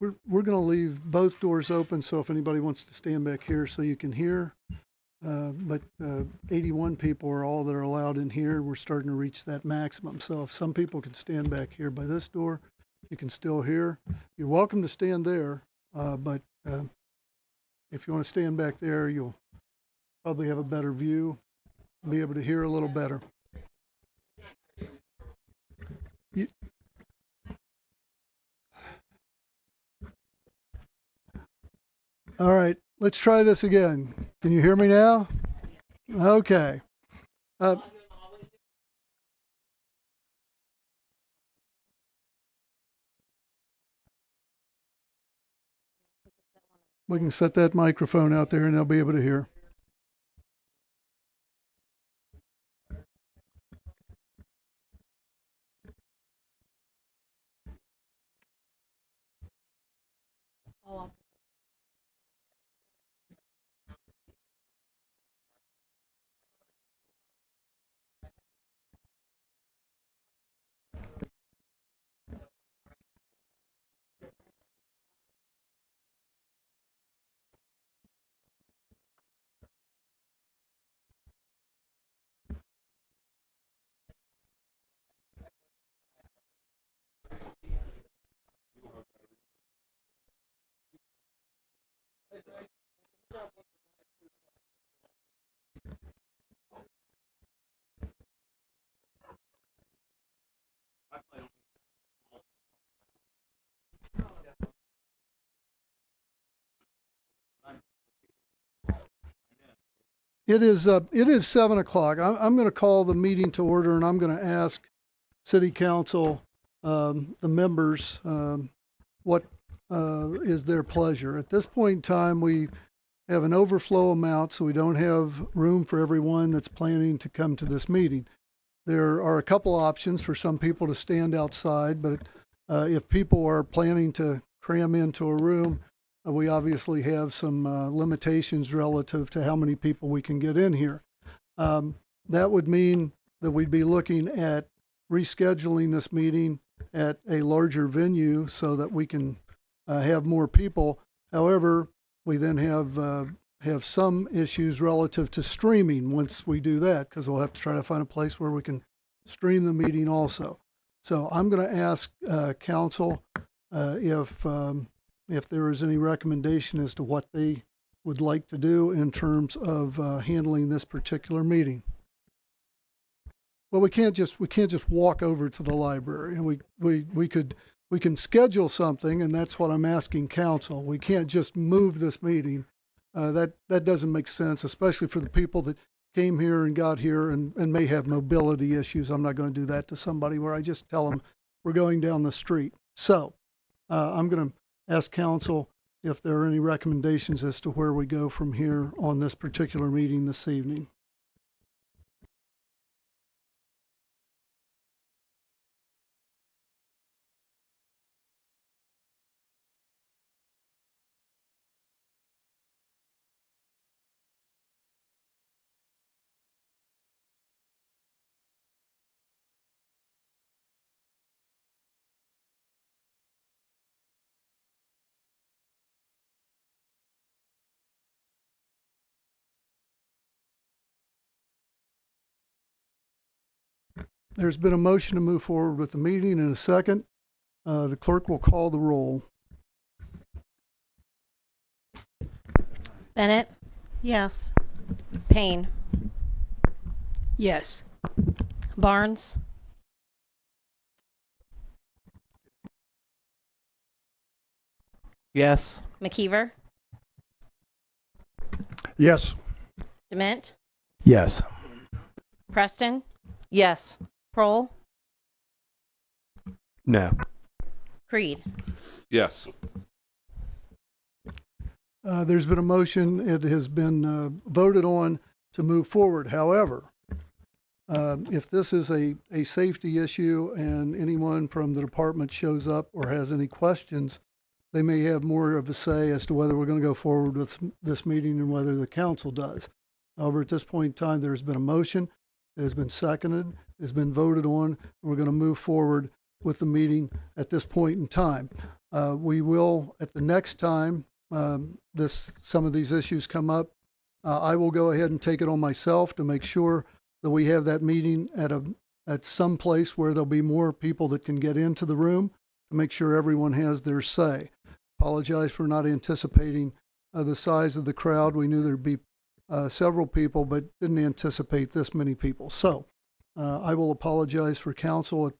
we're going to leave both doors open, so if anybody wants to stand back here so you can hear. But 81 people are all that are allowed in here. We're starting to reach that maximum. So if some people can stand back here by this door, you can still hear. You're welcome to stand there, but if you want to stand back there, you'll probably have a better view, be able to hear a little better. All right, let's try this again. Can you hear me now? Okay. We can set that microphone out there and they'll be able to hear. It is 7 o'clock. I'm going to call the meeting to order, and I'm going to ask City Council, the members, what is their pleasure. At this point in time, we have an overflow amount, so we don't have room for everyone that's planning to come to this meeting. There are a couple options for some people to stand outside, but if people are planning to cram into a room, we obviously have some limitations relative to how many people we can get in here. That would mean that we'd be looking at rescheduling this meeting at a larger venue so that we can have more people. However, we then have some issues relative to streaming once we do that, because we'll have to try to find a place where we can stream the meeting also. So I'm going to ask council if there is any recommendation as to what they would like to do in terms of handling this particular meeting. Well, we can't just walk over to the library. We can schedule something, and that's what I'm asking council. We can't just move this meeting. That doesn't make sense, especially for the people that came here and got here and may have mobility issues. I'm not going to do that to somebody where I just tell them we're going down the street. So I'm going to ask council if there are any recommendations as to where we go from here on this particular meeting this evening. There's been a motion to move forward with the meeting in a second. The clerk will call the roll. Bennett? Yes. Payne? Yes. Barnes? Yes. McKeever? Yes. Dement? Yes. Preston? Yes. Prohl? No. Creed? Yes. There's been a motion. It has been voted on to move forward. However, if this is a safety issue and anyone from the department shows up or has any questions, they may have more of a say as to whether we're going to go forward with this meeting and whether the council does. However, at this point in time, there's been a motion. It has been seconded. It has been voted on. And we're going to move forward with the meeting at this point in time. We will, at the next time some of these issues come up, I will go ahead and take it on myself to make sure that we have that meeting at some place where there'll be more people that can get into the room to make sure everyone has their say. Apologize for not anticipating the size of the crowd. We knew there'd be several people, but didn't anticipate this many people. So I will apologize for council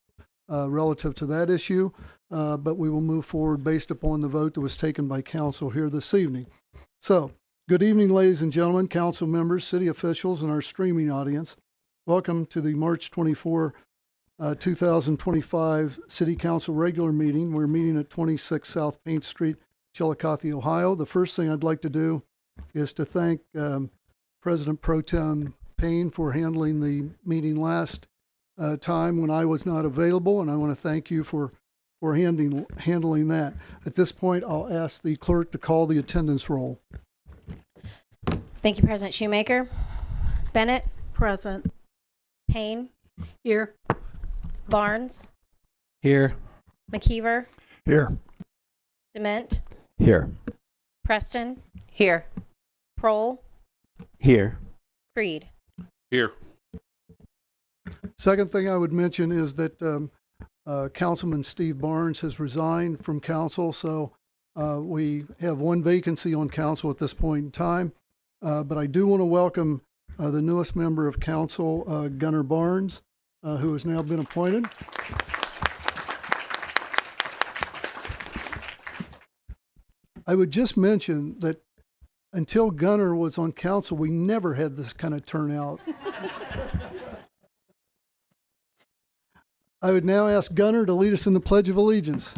relative to that issue, but we will move forward based upon the vote that was taken by council here this evening. So, good evening, ladies and gentlemen, council members, city officials, and our streaming audience. Welcome to the March 24, 2025 City Council regular meeting. We're meeting at 26 South Paint Street, Chiillicothe, Ohio. The first thing I'd like to do is to thank President Pro Tem Payne for handling the meeting last time when I was not available, and I want to thank you for handling that. At this point, I'll ask the clerk to call the attendance roll. Thank you, President Shoemaker. Bennett, Present. Payne, Here. Barnes, Here. McKeever, Here. Dement, Here. Preston, Here. Prohl, Here. Creed. Here. Second thing I would mention is that Councilman Steve Barnes has resigned from council, so we have one vacancy on council at this point in time. But I do want to welcome the newest member of council, Gunnar Barnes, who has now been appointed. I would just mention that until Gunnar was on council, we never had this kind of turnout. I would now ask Gunnar to lead us in the Pledge of Allegiance.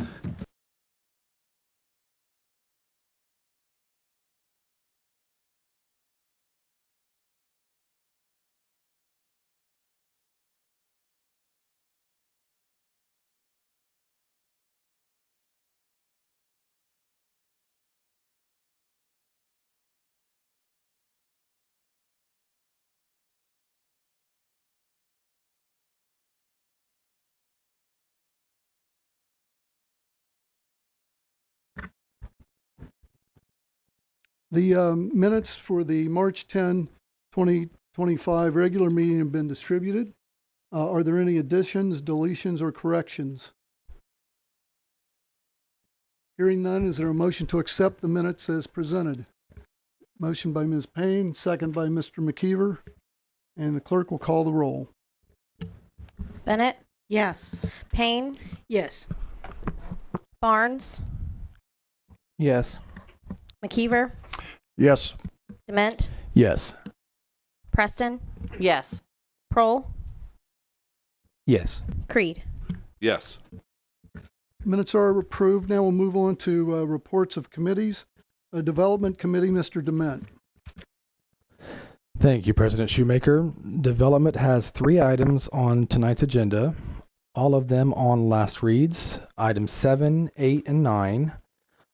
The minutes for the March 10, 2025 regular meeting have been distributed. Are there any additions, deletions, or corrections? Hearing none, is there a motion to accept the minutes as presented? Motion by Ms. Payne, second by Mr. McKeever, and the clerk will call the roll. Bennett, Yes. Payne, Yes. Barnes, Yes. McKeever, Yes. Dement, Yes. Preston, Yes. Prohl, Yes. Creed. Yes. Minutes are approved. Now we'll move on to reports of committees. Development Committee, Mr. Dement. Thank you, President Shoemaker. Development has 3 items on tonight's agenda, all of them on last reads, items 7, 8, and 9.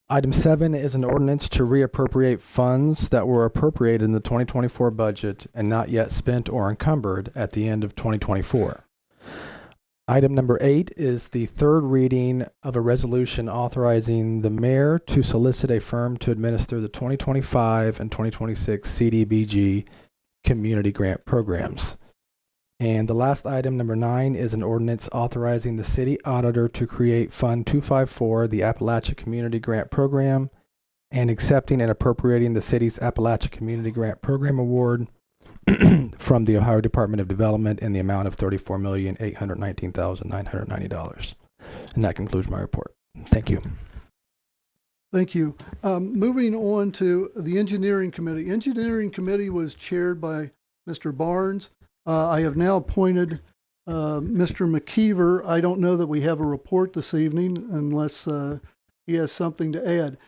Item 7 is an ordinance to reappropriate funds that were appropriated in the 2024 budget and not yet spent or encumbered at the end of 2024. Item number 8 is the third reading of a resolution authorizing the mayor to solicit a firm to administer the 2025 and 2026 CDBG community grant programs. And the last item, number 9, is an ordinance authorizing the city auditor to create Fund 254, the Appalachia Community Grant Program, and accepting and appropriating the city's Appalachia Community Grant Program Award from the Ohio Department of Development in the amount of $34,819,990. And that concludes my report. Thank you. Thank you. Moving on to the Engineering Committee. Engineering Committee was chaired by Mr. Barnes. I have now appointed Mr. McKeever. I don't know that we have a report this evening unless he has something to add.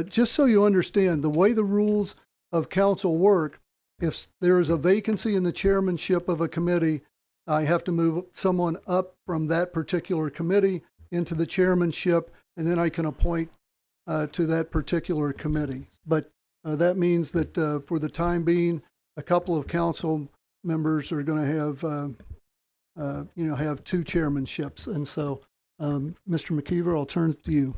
Just so you understand, the way the rules of council work, if there is a vacancy in the chairmanship of a committee, I have to move someone up from that particular committee into the chairmanship, and then I can appoint to that particular committee. But that means that for the time being, a couple of council members are going to have, have 2 chairmanships. And so Mr. McKeever, I'll turn it to you.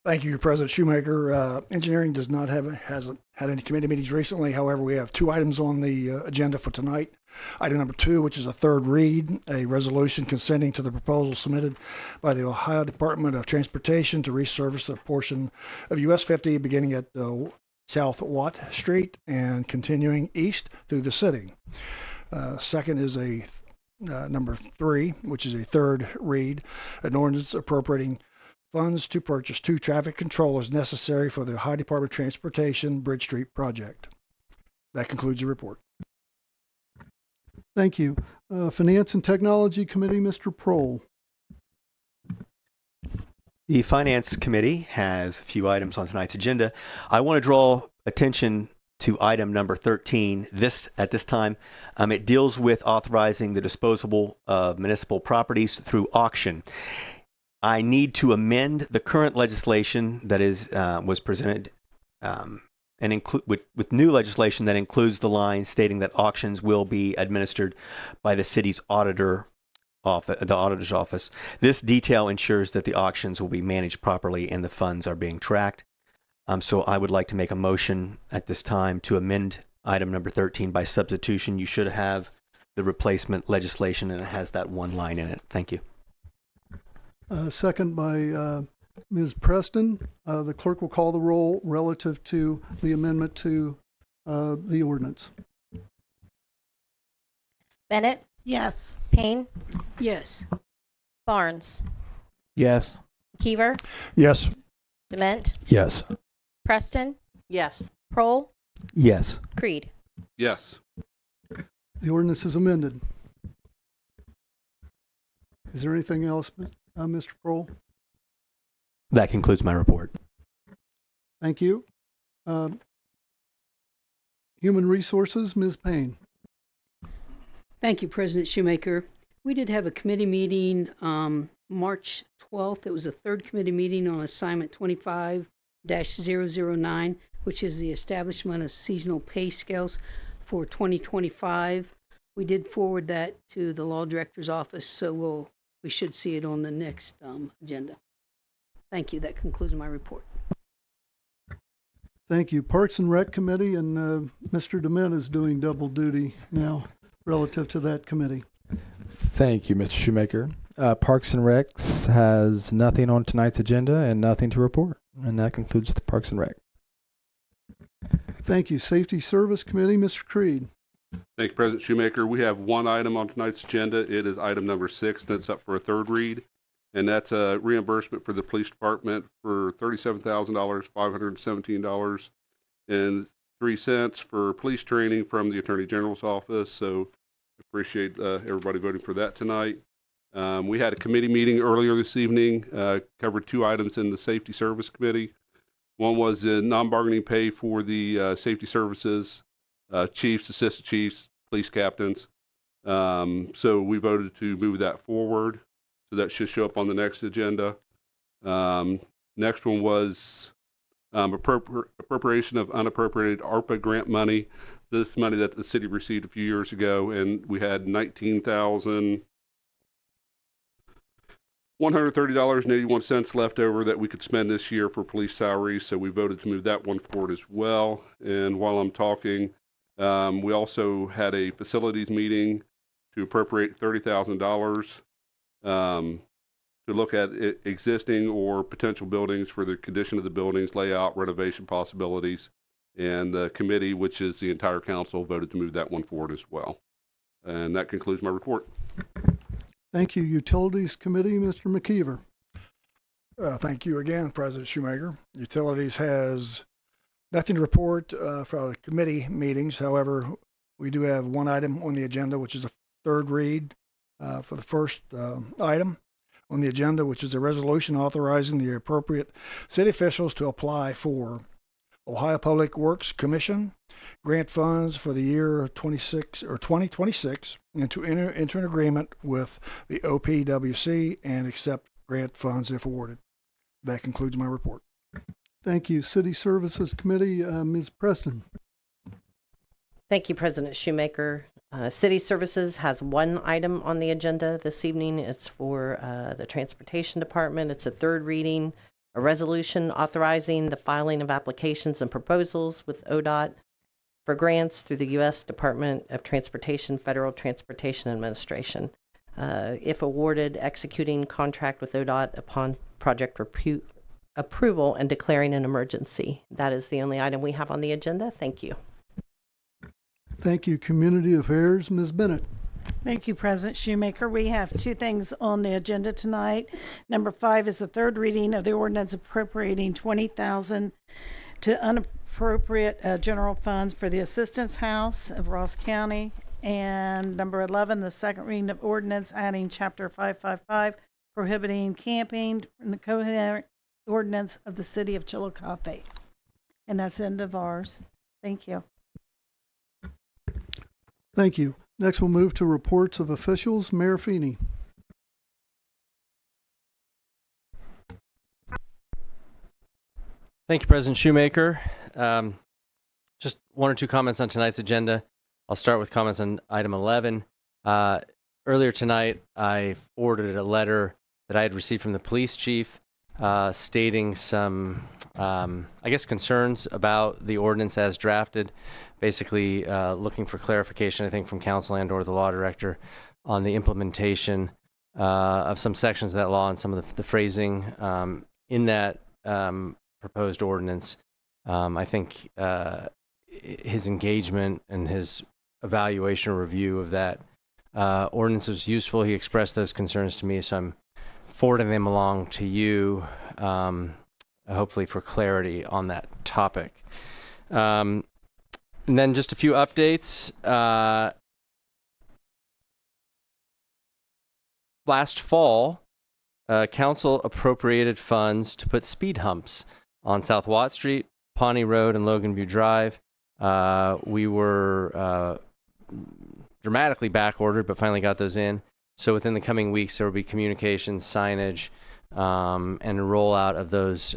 Thank you, President Shoemaker. Engineering hasn't had any committee meetings recently. However, we have two items on the agenda for tonight. Item number 2, which is a third read, a resolution consenting to the proposal submitted by the Ohio Department of Transportation to resurface a portion of US 50 beginning at South Watt Street and continuing east through the city. Second is a number 3, which is a third read, an ordinance appropriating funds to purchase 2 traffic controllers necessary for the Ohio Department of Transportation Bridge Street project. That concludes the report. Thank you. Finance and Technology Committee, Mr. Prohl. The Finance Committee has a few items on tonight's agenda. I want to draw attention to item number 13. At this time, it deals with authorizing the disposal of municipal properties through auction. I need to amend the current legislation that was presented and include with new legislation that includes the line stating that auctions will be administered by the city's auditor's office. This detail ensures that the auctions will be managed properly and the funds are being tracked. So I would like to make a motion at this time to amend item number 13 by substitution. You should have the replacement legislation, and it has that one line in it. Thank you. Second by Ms. Preston. The clerk will call the roll relative to the amendment to the ordinance. Bennett, Yes. Payne, Yes. Barnes, Yes. McKeever, Yes. Dement, Yes. Preston, Yes. Prohl, Yes. Creed. Yes. The ordinance is amended. Is there anything else, Mr. Prohl? That concludes my report. Thank you. Human Resources, Ms. Payne. Thank you, President Shoemaker. We did have a committee meeting March 12th. It was a third committee meeting on assignment 25-009, which is the establishment of seasonal pay scales for 2025. We did forward that to the law director's office, so we should see it on the next agenda. Thank you. That concludes my report. Thank you. Parks and Rec Committee, and Mr. Dement is doing double duty now relative to that committee. Thank you, Mr. Shoemaker. Parks and Recs has nothing on tonight's agenda and nothing to report. And that concludes the Parks and Rec. Thank you. Safety Service Committee, Mr. Creed. Thank you, President Shoemaker. We have one item on tonight's agenda. It is item number 6, and it's up for a third read. And that's a reimbursement for the police department for $37,000, $517.03 for police training from the Attorney General's office. So appreciate everybody voting for that tonight. We had a committee meeting earlier this evening, covered 2 items in the Safety Service Committee. One was the non-bargaining pay for the safety services, chiefs, assistant chiefs, police captains. So we voted to move that forward. So that should show up on the next agenda. Next one was appropriation of unappropriated ARPA grant money. This money that the city received a few years ago, and we had $19,130.81 left over that we could spend this year for police salaries. So we voted to move that one forward as well. And while I'm talking, we also had a facilities meeting to appropriate $30,000 to look at existing or potential buildings for the condition of the buildings, layout, renovation possibilities. And the committee, which is the entire council, voted to move that one forward as well. And that concludes my report. Thank you. Utilities Committee, Mr. McKeever. Thank you again, President Shoemaker. Utilities has nothing to report for the committee meetings. However, we do have one item on the agenda, which is a third read for the first item on the agenda, which is a resolution authorizing the appropriate city officials to apply for Ohio Public Works Commission grant funds for the year 2026 and to enter into an agreement with the OPWC and accept grant funds if awarded. That concludes my report. Thank you. City Services Committee, Ms. Preston. Thank you, President Shoemaker. City Services has one item on the agenda this evening. It's for the Transportation Department. It's a third reading, a resolution authorizing the filing of applications and proposals with ODOT for grants through the U.S. Department of Transportation, Federal Transportation Administration. If awarded, executing contract with ODOT upon project approval and declaring an emergency. That is the only item we have on the agenda. Thank you. Thank you. Community Affairs, Ms. Bennett. Thank you, President Shoemaker. We have two things on the agenda tonight. Number 5 is the third reading of the ordinance appropriating $20,000 to unappropriate general funds for the Assistance House of Ross County. And number 11, the second reading of ordinance adding Chapter 555 prohibiting camping in the coherent ordinance of the city of Chiillicothe. And that's the end of ours. Thank you. Thank you. Next, we'll move to reports of officials. Mayor Feeney. Thank you, President Shoemaker. Just one or two comments on tonight's agenda. I'll start with comments on item 11. Earlier tonight, I forwarded a letter that I had received from the police chief stating some, concerns about the ordinance as drafted, basically looking for clarification, I think, from council and or the law director on the implementation of some sections of that law and some of the phrasing in that proposed ordinance. I think his engagement and his evaluation or review of that ordinance was useful. He expressed those concerns to me, so I'm forwarding them along to you, hopefully for clarity on that topic. And then just a few updates. Last fall, council appropriated funds to put speed humps on South Watt Street, Pawnee Road, and Logan View Drive. We were dramatically back ordered, but finally got those in. So within the coming weeks, there will be communications, signage, and a rollout of those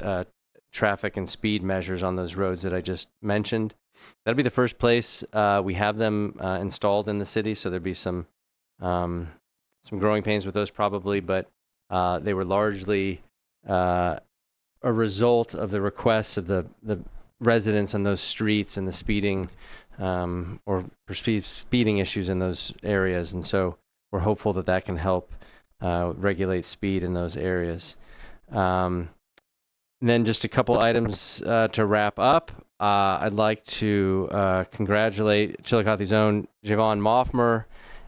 traffic and speed measures on those roads that I just mentioned. That'll be the first place we have them installed in the city. So there'll be some growing pains with those probably, but they were largely a result of the requests of the residents on those streets and the speeding speeding issues in those areas. And so we're hopeful that that can help regulate speed in those areas. And then just a couple items to wrap up. I'd like to congratulate Chiillicothe's own Javon Moffmer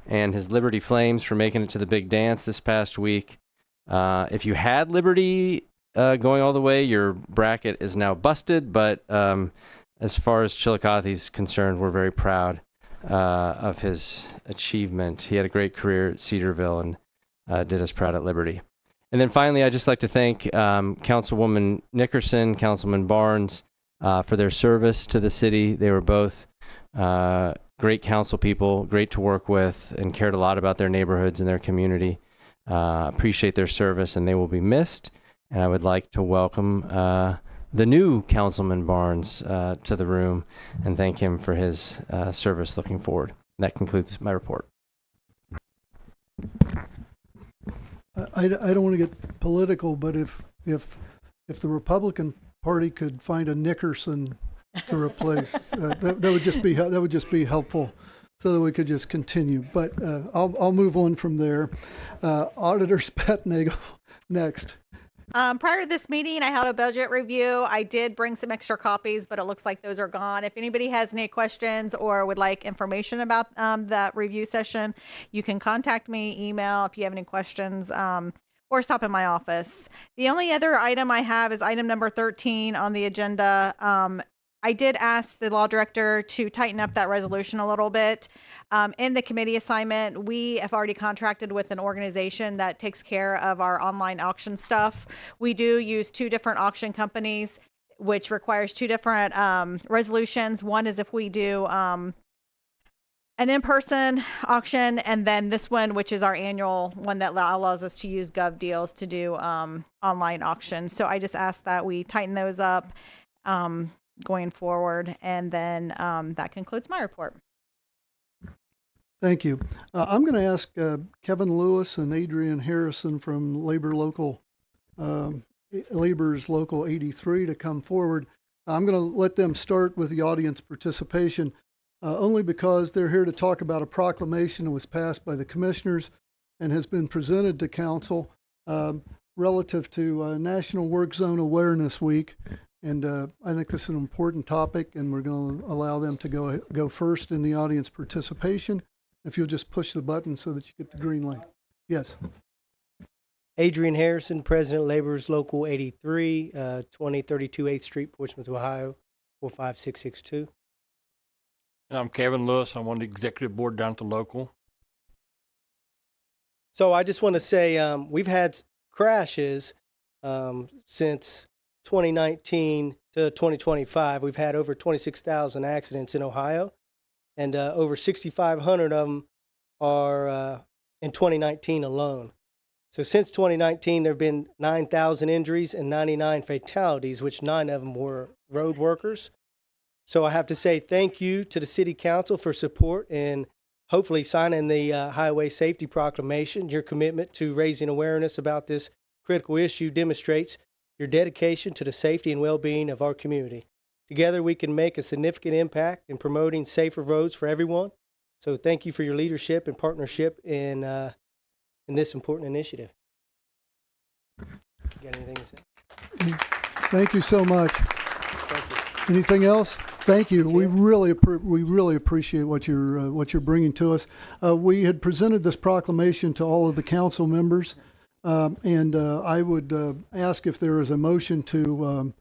and his Liberty Flames for making it to the big dance this past week. If you had Liberty going all the way, your bracket is now busted, but as far as Chiillicothe concerned, we're very proud of his achievement. He had a great career at Cedarville and did us proud at Liberty. And then finally, I'd just like to thank Councilwoman Nickerson, Councilman Barnes for their service to the city. They were both great council people, great to work with, and cared a lot about their neighborhoods and their community. Appreciate their service, and they will be missed. And I would like to welcome the new Councilman Barnes to the room and thank him for his service looking forward. That concludes my report. I don't want to get political, but if the Republican Party could find a Nickerson to replace, that would just be helpful, so that we could just continue. But I'll move on from there. Auditor Spetnagel next. Prior to this meeting, I held a budget review. I did bring some extra copies, but it looks like those are gone. If anybody has any questions or would like information about that review session, you can contact me, email if you have any questions, or stop in my office. The only other item I have is item number 13 on the agenda. I did ask the law director to tighten up that resolution a little bit. In the committee assignment, we have already contracted with an organization that takes care of our online auction stuff. We do use 2 different auction companies, which requires 2 different resolutions. One is if we do an in-person auction, and then this one, which is our annual one that allows us to use Gov Deals to do online auctions. So I just asked that we tighten those up going forward, and then that concludes my report. Thank you. I'm going to ask Kevin Lewis and Adrian Harrison from Labor's Local 83 to come forward. I'm going to let them start with the audience participation, only because they're here to talk about a proclamation that was passed by the commissioners and has been presented to council relative to National Work Zone Awareness Week. And I think this is an important topic, and we're going to allow them to go first in the audience participation. If you'll just push the button so that you get the green light. Yes. Adrian Harrison, President, Laborers Local 83, 2032 8th Street, Portsmouth, Ohio, 45662. I'm Kevin Lewis. I'm on the executive board down at the local. So I just want to say we've had crashes since 2019 to 2025. We've had over 26,000 accidents in Ohio, and over 6,500 of them are in 2019 alone. So since 2019, there have been 9,000 injuries and 99 fatalities, which 9 of them were road workers. So I have to say thank you to the City Council for support and hopefully signing the Highway Safety Proclamation. Your commitment to raising awareness about this critical issue demonstrates your dedication to the safety and well-being of our community. Together, we can make a significant impact in promoting safer roads for everyone. So thank you for your leadership and partnership in this important initiative. You got anything to say? Thank you so much. Thank you. Anything else? Thank you. That's We it. really appreciate what you're bringing to us. We had presented this proclamation to all of the council members, and I would ask if there is a motion to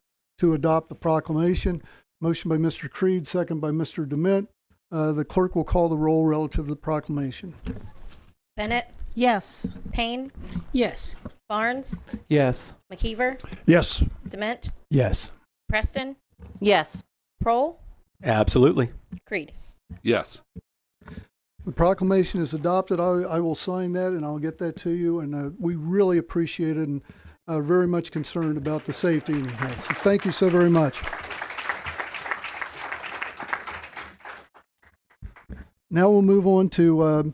adopt the proclamation. Motion by Mr. Creed, second by Mr. Dement. The clerk will call the roll relative to the proclamation. Bennett, Yes. Payne, Yes. Barnes, Yes. McKeever, Yes. Dement, Yes. Preston, Yes. Prohl, Absolutely. Creed. Yes. The proclamation is adopted. I will sign that and I'll get that to you. And we really appreciate it and very much concerned about the safety and health. So thank you so very much. Now we'll move on to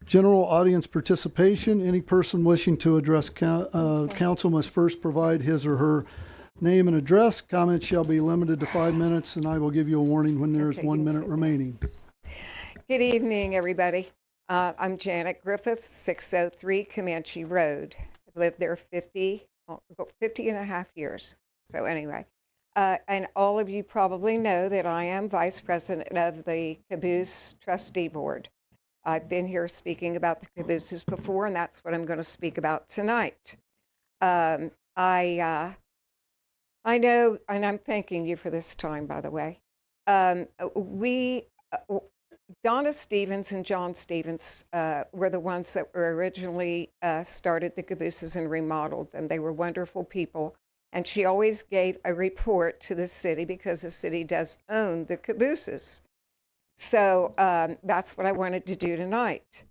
general audience participation. Any person wishing to address council must first provide his or her name and address. Comments shall be limited to 5 minutes, and I will give you a warning when there is 1 minute remaining. Good evening, everybody. I'm Janet Griffith, 603 Comanche Road. I've lived there 50 and a half years. So anyway, and all of you probably know that I am vice president of the Caboose Trustee Board. I've been here speaking about the cabooses before, and that's what I'm going to speak about tonight. I know, and I'm thanking you for this time, by the way. Donna Stevens and John Stevens were the ones that were originally started the cabooses and remodeled them. They were wonderful people. And she always gave a report to the city because the city does own the cabooses. So that's what I wanted to do tonight.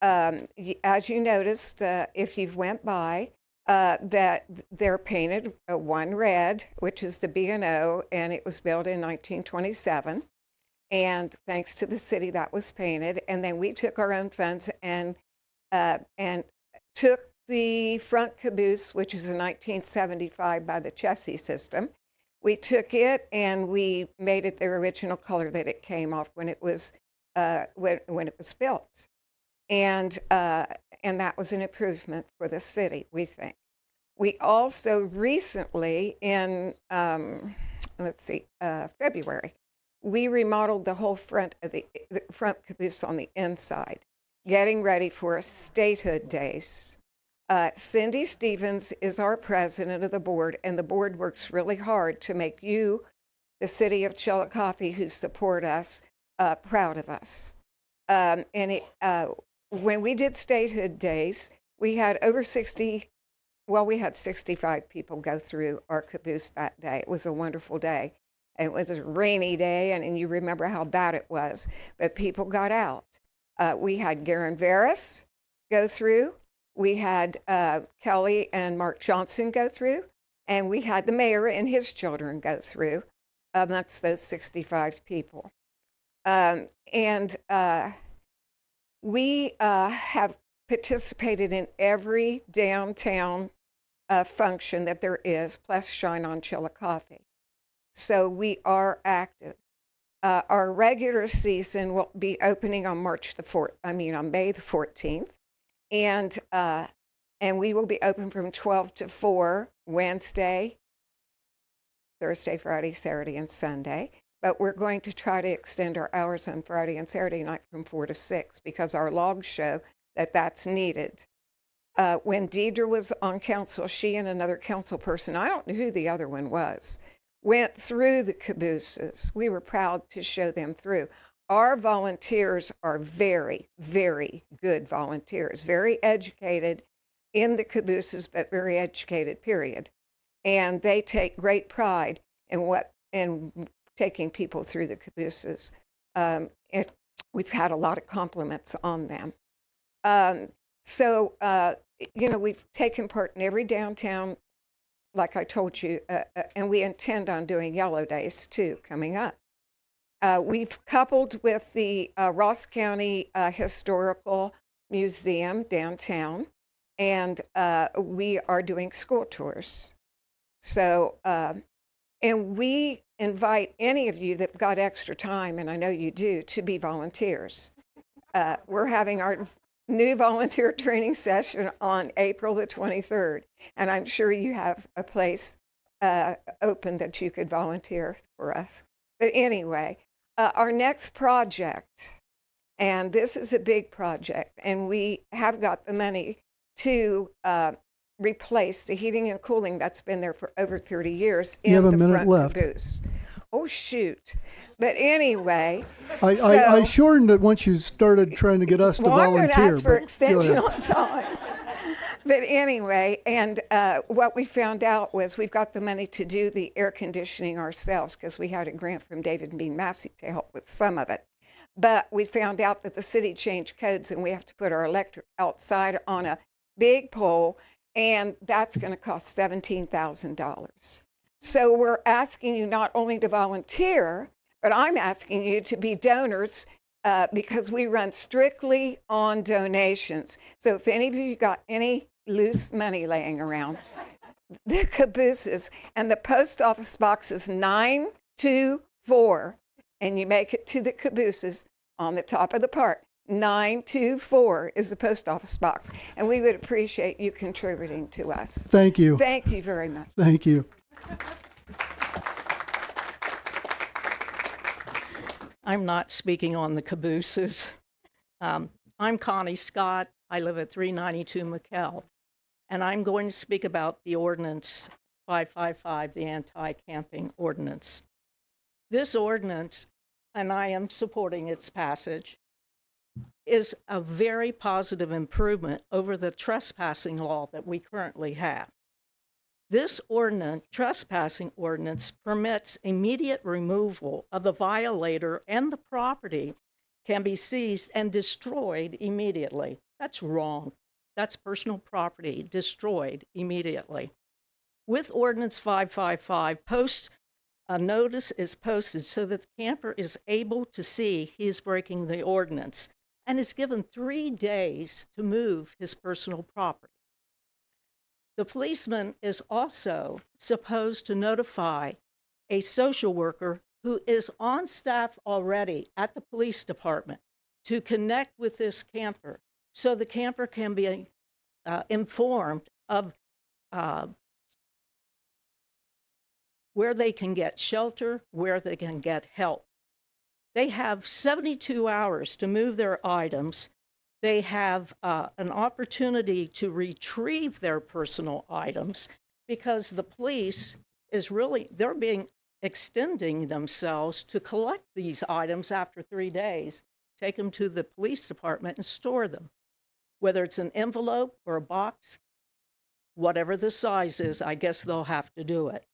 As you noticed, if you've went by, that they're painted one red, which is the B&O, and it was built in 1927. And thanks to the city, that was painted. And then we took our own funds and took the front caboose, which is a 1975 by the chassis system. We took it and we made it the original color that it came off when it was when it was built. And that was an improvement for the city, we think. We also recently, in February, we remodeled the whole front of the front caboose on the inside, getting ready for Statehood Days. Cindy Stevens is our president of the board, and the board works really hard to make you, the city of Chiillicothe, who support us, proud of us. When we did Statehood Days, we had we had 65 people go through our caboose that day. It was a wonderful day. It was a rainy day, and you remember how bad it was, but people got out. We had Garen Veras go through. We had Kelly and Mark Johnson go through, and we had the mayor and his children go through amongst those 65 people. We have participated in every downtown function that there is, plus Shine on Chiillicothe. So we are active. Our regular season will be opening on May the 14th, and we will be open from 12 to 4 Wednesday, Thursday, Friday, Saturday, and Sunday. But we're going to try to extend our hours on Friday and Saturday night from 4 to 6 because our logs show that that's needed. When Deidre was on council, she and another council person, I don't know who the other one was, went through the cabooses. We were proud to show them through. Our volunteers are very, very good volunteers, very educated in the cabooses, but very educated, period. And they take great pride in taking people through the cabooses. We've had a lot of compliments on them. We've taken part in every downtown, like I told you, and we intend on doing Yellow Days too coming up. We've coupled with the Ross County Historical Museum downtown, and we are doing school tours. So, and we invite any of you that got extra time, and I know you do, to be volunteers. We're having our new volunteer training session on April the 23rd, and I'm sure you have a place open that you could volunteer for us. But anyway, our next project, and this is a big project, and we have got the money to replace the heating and cooling that's been there for over 30 years in the front caboose. Oh, shoot. But anyway. I shortened it once you started trying to get us to volunteer. I'm going to ask for extension on time. But anyway, and what we found out was we've got the money to do the air conditioning ourselves because we had a grant from David B. Massey to help with some of it. But we found out that the city changed codes and we have to put our electric outside on a big pole, and that's going to cost $17,000. So we're asking you not only to volunteer, but I'm asking you to be donors because we run strictly on donations. So if any of you got any loose money laying around, the cabooses, and the post office box is 924, and you make it to the cabooses on the top of the park. 924 is the post office box, and we would appreciate you contributing to us. Thank you. Thank you very much. Thank you. I'm not speaking on the cabooses. I'm Connie Scott. I live at 392 McKell, and I'm going to speak about the ordinance 555, the anti-camping ordinance. This ordinance, and I am supporting its passage, is a very positive improvement over the trespassing law that we currently have. This trespassing ordinance permits immediate removal of the violator, and the property can be seized and destroyed immediately. That's wrong. That's personal property destroyed immediately. With Ordinance 555, a notice is posted so that the camper is able to see he is breaking the ordinance and is given 3 days to move his personal property. The policeman is also supposed to notify a social worker who is on staff already at the police department to connect with this camper so the camper can be informed of where they can get shelter, where they can get help. They have 72 hours to move their items. They have an opportunity to retrieve their personal items because the police they're extending themselves to collect these items after 3 days, take them to the police department and store them. Whether it's an envelope or a box, whatever the size is, I guess they'll have to do it.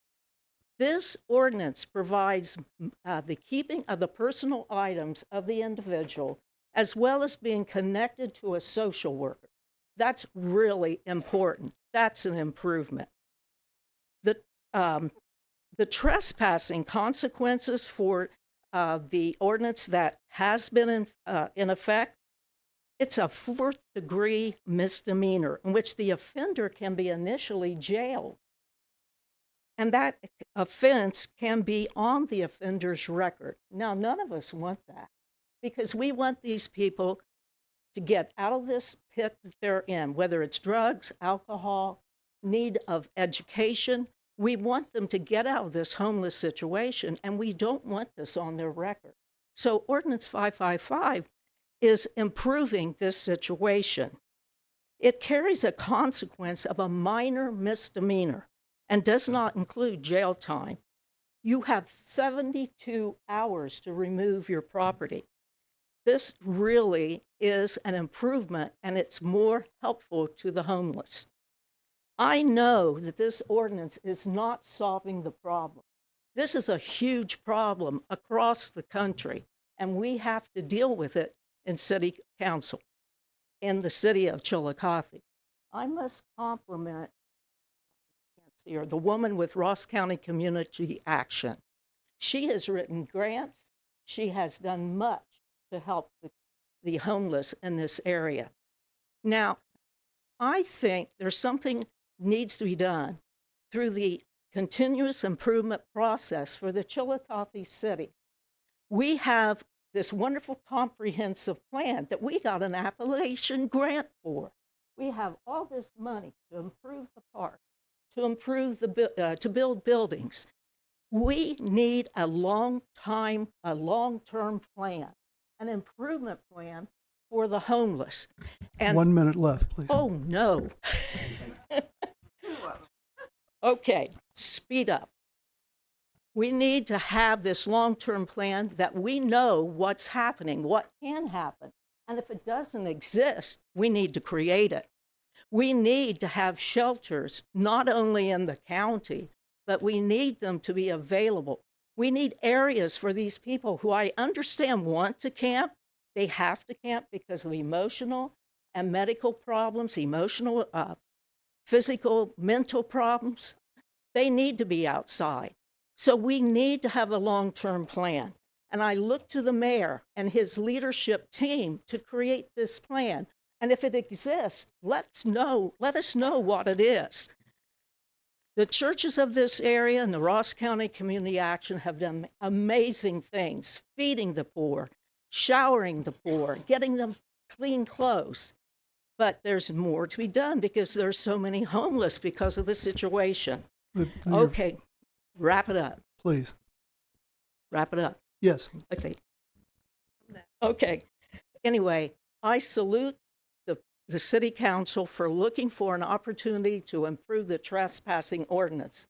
This ordinance provides the keeping of the personal items of the individual as well as being connected to a social worker. That's really important. That's an improvement. The trespassing consequences for the ordinance that has been in effect It's a fourth-degree misdemeanor in which the offender can be initially jailed. And that offense can be on the offender's record. Now, none of us want that because we want these people to get out of this pit that they're in, whether it's drugs, alcohol, need of education. We want them to get out of this homeless situation, and we don't want this on their record. So Ordinance 555 is improving this situation. It carries a consequence of a minor misdemeanor and does not include jail time. You have 72 hours to remove your property. This really is an improvement, and it's more helpful to the homeless. I know that this ordinance is not solving the problem. This is a huge problem across the country, and we have to deal with it in City Council in the city of Chiillicothe. I must compliment the woman with Ross County Community Action. She has written grants. She has done much to help the homeless in this area. Now, I think there's something needs to be done through the continuous improvement process for the Chiillicothe City. We have this wonderful comprehensive plan that we got an Appalachian grant for. We have all this money to improve the park, to improve to build buildings. We need a long-term plan, an improvement plan for the homeless. And 1 minute left, please. oh no. Okay, speed up. We need to have this long-term plan that we know what's happening, what can happen. And if it doesn't exist, we need to create it. We need to have shelters, not only in the county, but we need them to be available. We need areas for these people who I understand want to camp. They have to camp because of emotional and medical problems, emotional, physical, mental problems. They need to be outside. So we need to have a long-term plan. And I look to the mayor and his leadership team to create this plan. And if it exists, let us know what it is. The churches of this area and the Ross County Community Action have done amazing things, feeding the poor, showering the poor, getting them clean clothes. But there's more to be done because there's so many homeless because of the situation. Okay, wrap it up. Please. Wrap it up. Yes. Okay. Anyway, I salute the City Council for looking for an opportunity to improve the trespassing ordinance.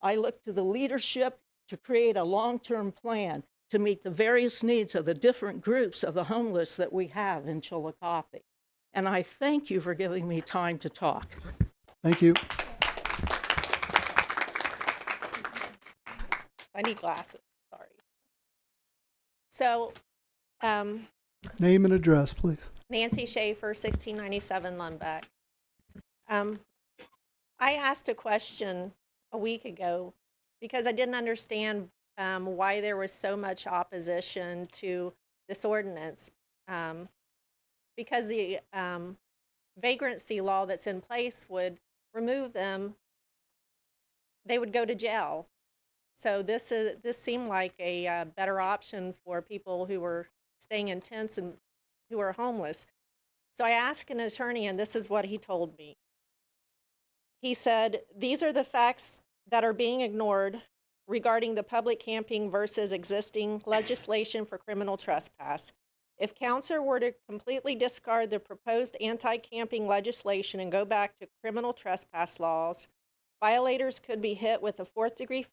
I look to the leadership to create a long-term plan to meet the various needs of the different groups of the homeless that we have in Chiillicothe. And I thank you for giving me time to talk. Thank you. I need glasses, sorry. So, Name and address, please. Nancy Schaefer, 1697 Lundbeck. I asked a question a week ago because I didn't understand why there was so much opposition to this ordinance. Because the vagrancy law that's in place would remove them, they would go to jail. So this seemed like a better option for people who were staying in tents and who are homeless. So I asked an attorney, and this is what he told me. He said, these are the facts that are being ignored regarding the public camping versus existing legislation for criminal trespass. If council were to completely discard the proposed anti-camping legislation and go back to criminal trespass laws, violators could be hit with a fourth-degree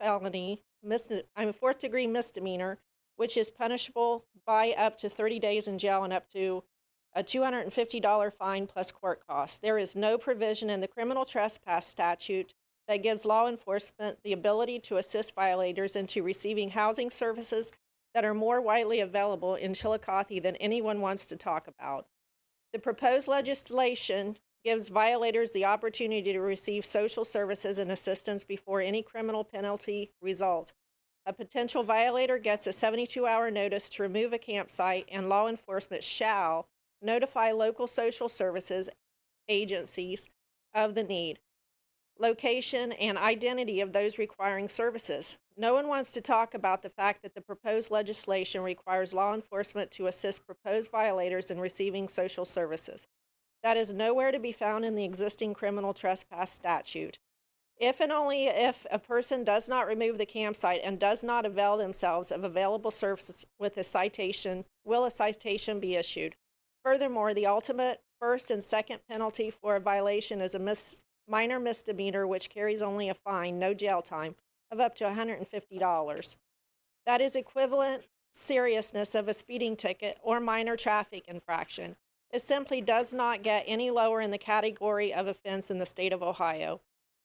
misdemeanor, which is punishable by up to 30 days in jail and up to a $250 fine plus court costs. There is no provision in the criminal trespass statute that gives law enforcement the ability to assist violators into receiving housing services that are more widely available in Chiillicothe than anyone wants to talk about. The proposed legislation gives violators the opportunity to receive social services and assistance before any criminal penalty results. A potential violator gets a 72-hour notice to remove a campsite, and law enforcement shall, notify local social services agencies of the need, location, and identity of those requiring services. No one wants to talk about the fact that the proposed legislation requires law enforcement to assist proposed violators in receiving social services. That is nowhere to be found in the existing criminal trespass statute. If and only if a person does not remove the campsite and does not avail themselves of available services with a citation, will a citation be issued. Furthermore, the ultimate first and second penalty for a violation is a minor misdemeanor, which carries only a fine, no jail time, of up to $150. That is equivalent seriousness of a speeding ticket or minor traffic infraction. It simply does not get any lower in the category of offense in the state of Ohio.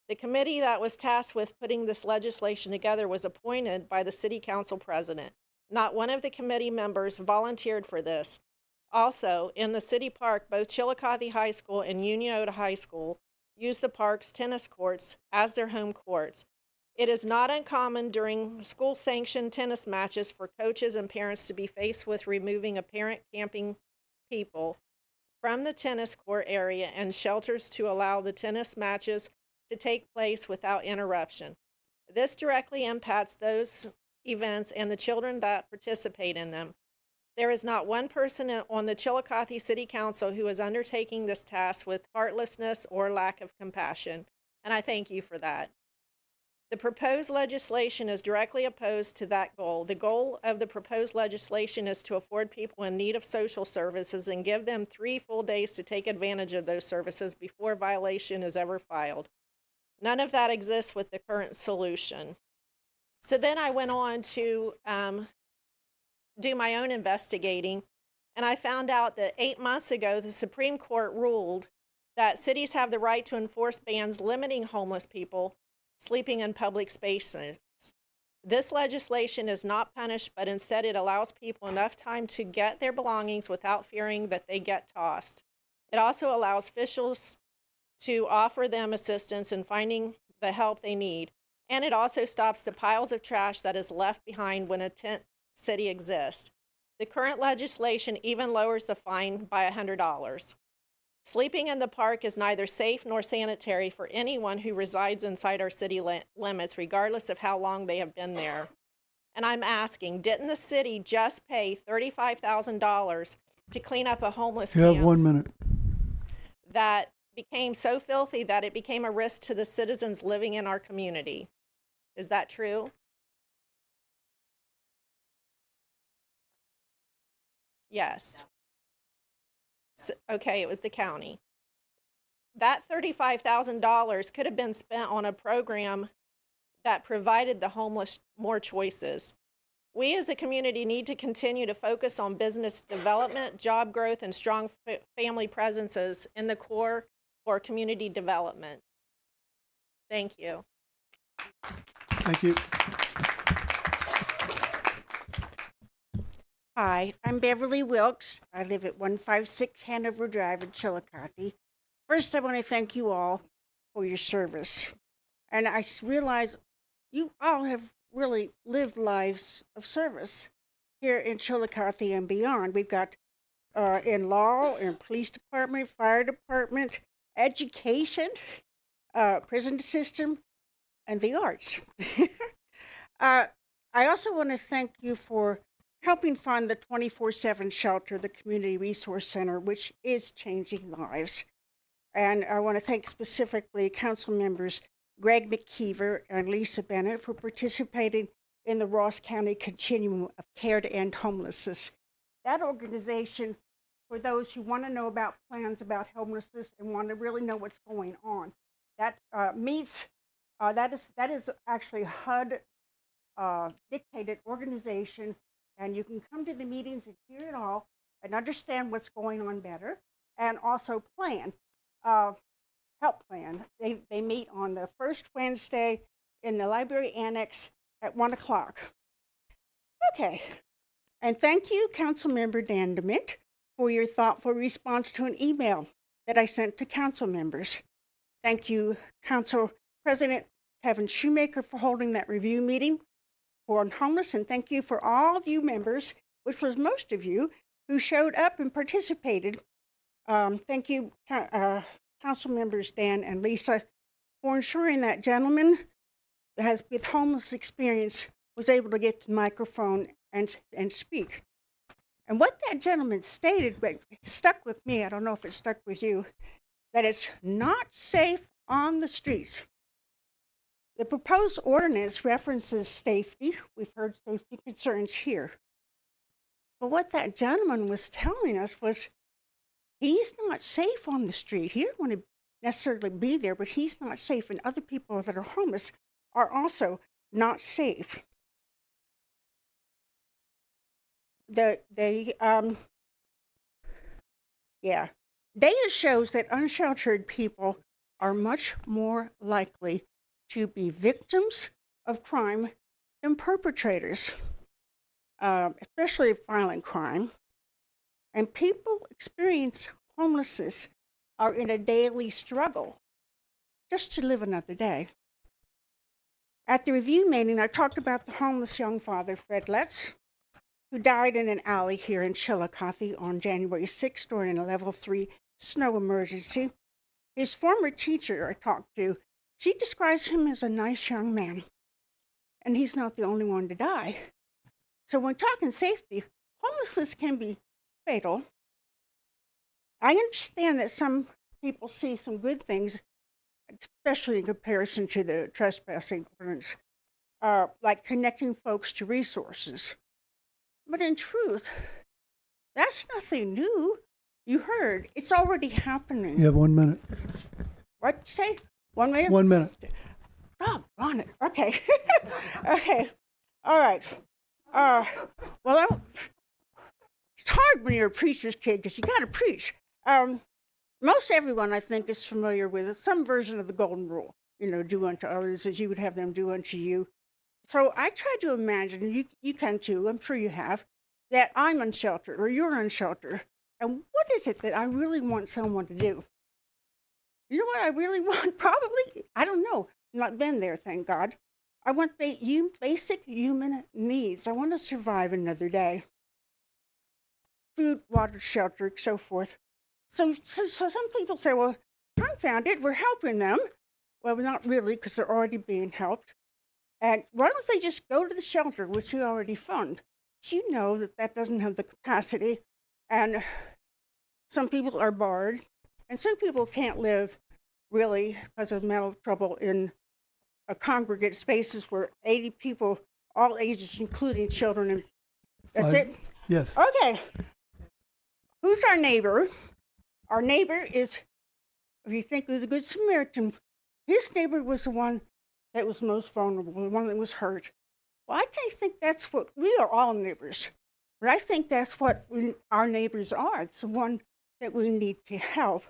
The committee that was tasked with putting this legislation together was appointed by the city council president. Not one of the committee members volunteered for this. Also, in the city park, both Chiillicothe High School and Unionota High School use the park's tennis courts as their home courts. It is not uncommon during school-sanctioned tennis matches for coaches and parents to be faced with removing apparent camping people from the tennis court area and shelters to allow the tennis matches to take place without interruption. This directly impacts those events and the children that participate in them. There is not one person on the Chiillicothe City Council who is undertaking this task with heartlessness or lack of compassion, and I thank you for that. The proposed legislation is directly opposed to that goal. The goal of the proposed legislation is to afford people in need of social services and give them 3 full days to take advantage of those services before a violation is ever filed. None of that exists with the current solution. So then I went on to do my own investigating, and I found out that 8 months ago, the Supreme Court ruled that cities have the right to enforce bans limiting homeless people sleeping in public spaces. This legislation is not punished, but instead it allows people enough time to get their belongings without fearing that they get tossed. It also allows officials to offer them assistance in finding the help they need, and it also stops the piles of trash that is left behind when a tent city exists. The current legislation even lowers the fine by $100. Sleeping in the park is neither safe nor sanitary for anyone who resides inside our city limits, regardless of how long they have been there. And I'm asking, didn't the city just pay $35,000 to clean up a homeless You have camp 1 minute. that became so filthy that it became a risk to the citizens living in our community? Is that true? Yes. So, okay, it was the county. That $35,000 could have been spent on a program that provided the homeless more choices. We as a community need to continue to focus on business development, job growth, and strong family presences in the core for community development. Thank you. Thank you. Hi, I'm Beverly Wilkes. I live at 156 Hanover Drive in Chiillicothe. First, I want to thank you all for your service. And I realize you all have really lived lives of service here in Chiillicothe and beyond. We've got in law, in police department, fire department, education, prison system, and the arts. I also want to thank you for helping fund the 24/7 shelter, the Community Resource Center, which is changing lives. And I want to thank specifically Council members Greg McKeever and Lisa Bennett for participating in the Ross County Continuum of Care to End Homelessness. That organization, for those who want to know about plans about homelessness and want to really know what's going on, that meets, that is actually a HUD dictated organization. And you can come to the meetings and hear it all and understand what's going on better and also plan, help plan. They meet on the first Wednesday in the library annex at 1 o'clock. Okay. And thank you, Councilmember Dandement, for your thoughtful response to an email that I sent to council members. Thank you, Council President Kevin Shoemaker, for holding that review meeting on homeless, and thank you for all of you members, which was most of you, who showed up and participated Thank you, Council members Dan and Lisa, for ensuring that gentleman that has with homeless experience was able to get to the microphone and speak. And what that gentleman stated, but stuck with me, I don't know if it stuck with you, that it's not safe on the streets. The proposed ordinance references safety. We've heard safety concerns here. But what that gentleman was telling us was he's not safe on the street. He didn't want to necessarily be there, but he's not safe. And other people that are homeless are also not safe. Data shows that unsheltered people are much more likely to be victims of crime than perpetrators, especially violent crime. And people experience homelessness are in a daily struggle just to live another day. At the review meeting, I talked about the homeless young father, Fred Letts, who died in an alley here in Chiillicothe on January 6th during a level 3 snow emergency. His former teacher I talked to, she describes him as a nice young man, and he's not the only one to die. So when talking safety, homelessness can be fatal. I understand that some people see some good things, especially in comparison to the trespassing ordinance, like connecting folks to resources. But in truth, that's nothing new. You heard, it's already happening. You have 1 minute. What'd you say? 1 minute? 1 minute. Doggone it. Okay. Okay. All right. It's hard when you're a preacher's kid because you got to preach. Most everyone, I think, is familiar with some version of the golden rule. You know, do unto others as you would have them do unto you. So I try to imagine, and you can too, I'm sure you have, that I'm unsheltered or you're unsheltered. And what is it that I really want someone to do? You know what I really want? Probably, I don't know. I've not been there, thank God. I want basic human needs. I want to survive another day. Food, water, shelter, so forth. So some people say, well, confound it, we're helping them. Well, not really, because they're already being helped. And why don't they just go to the shelter, which you already fund? But you know that doesn't have the capacity. And some people are barred. And some people can't live, really, because of mental trouble in congregate spaces where 80 people, all ages, including children. And that's it? Yes. Okay. Who's our neighbor? Our neighbor is, if you think of the Good Samaritan, his neighbor was the one that was most vulnerable, the one that was hurt. Well, I think that's what, we are all neighbors, but I think that's what our neighbors are. It's the one that we need to help.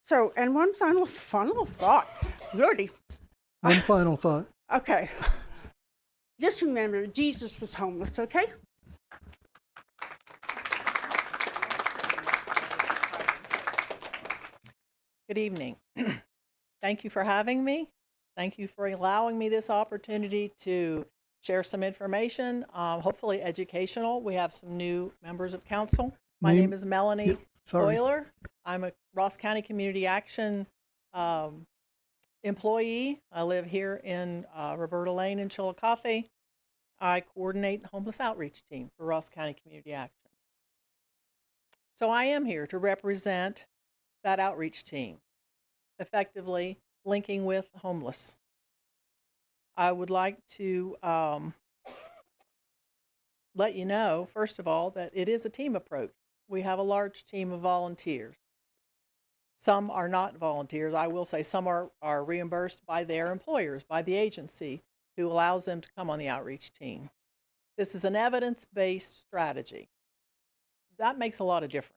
So, and one final thought, Lordy. One final thought. Okay. Just remember, Jesus was homeless, okay? Good evening. Thank you for having me. Thank you for allowing me this opportunity to share some information, hopefully educational. We have some new members of council. My name is Melanie Euler. I'm a Ross County Community Action employee. I live here in Roberta Lane in Chiillicothe. I coordinate the homeless outreach team for Ross County Community Action. So I am here to represent that outreach team, effectively linking with the homeless. I would like to let you know, first of all, that it is a team approach. We have a large team of volunteers. Some are not volunteers. I will say some are reimbursed by their employers, by the agency who allows them to come on the outreach team. This is an evidence-based strategy. That makes a lot of difference.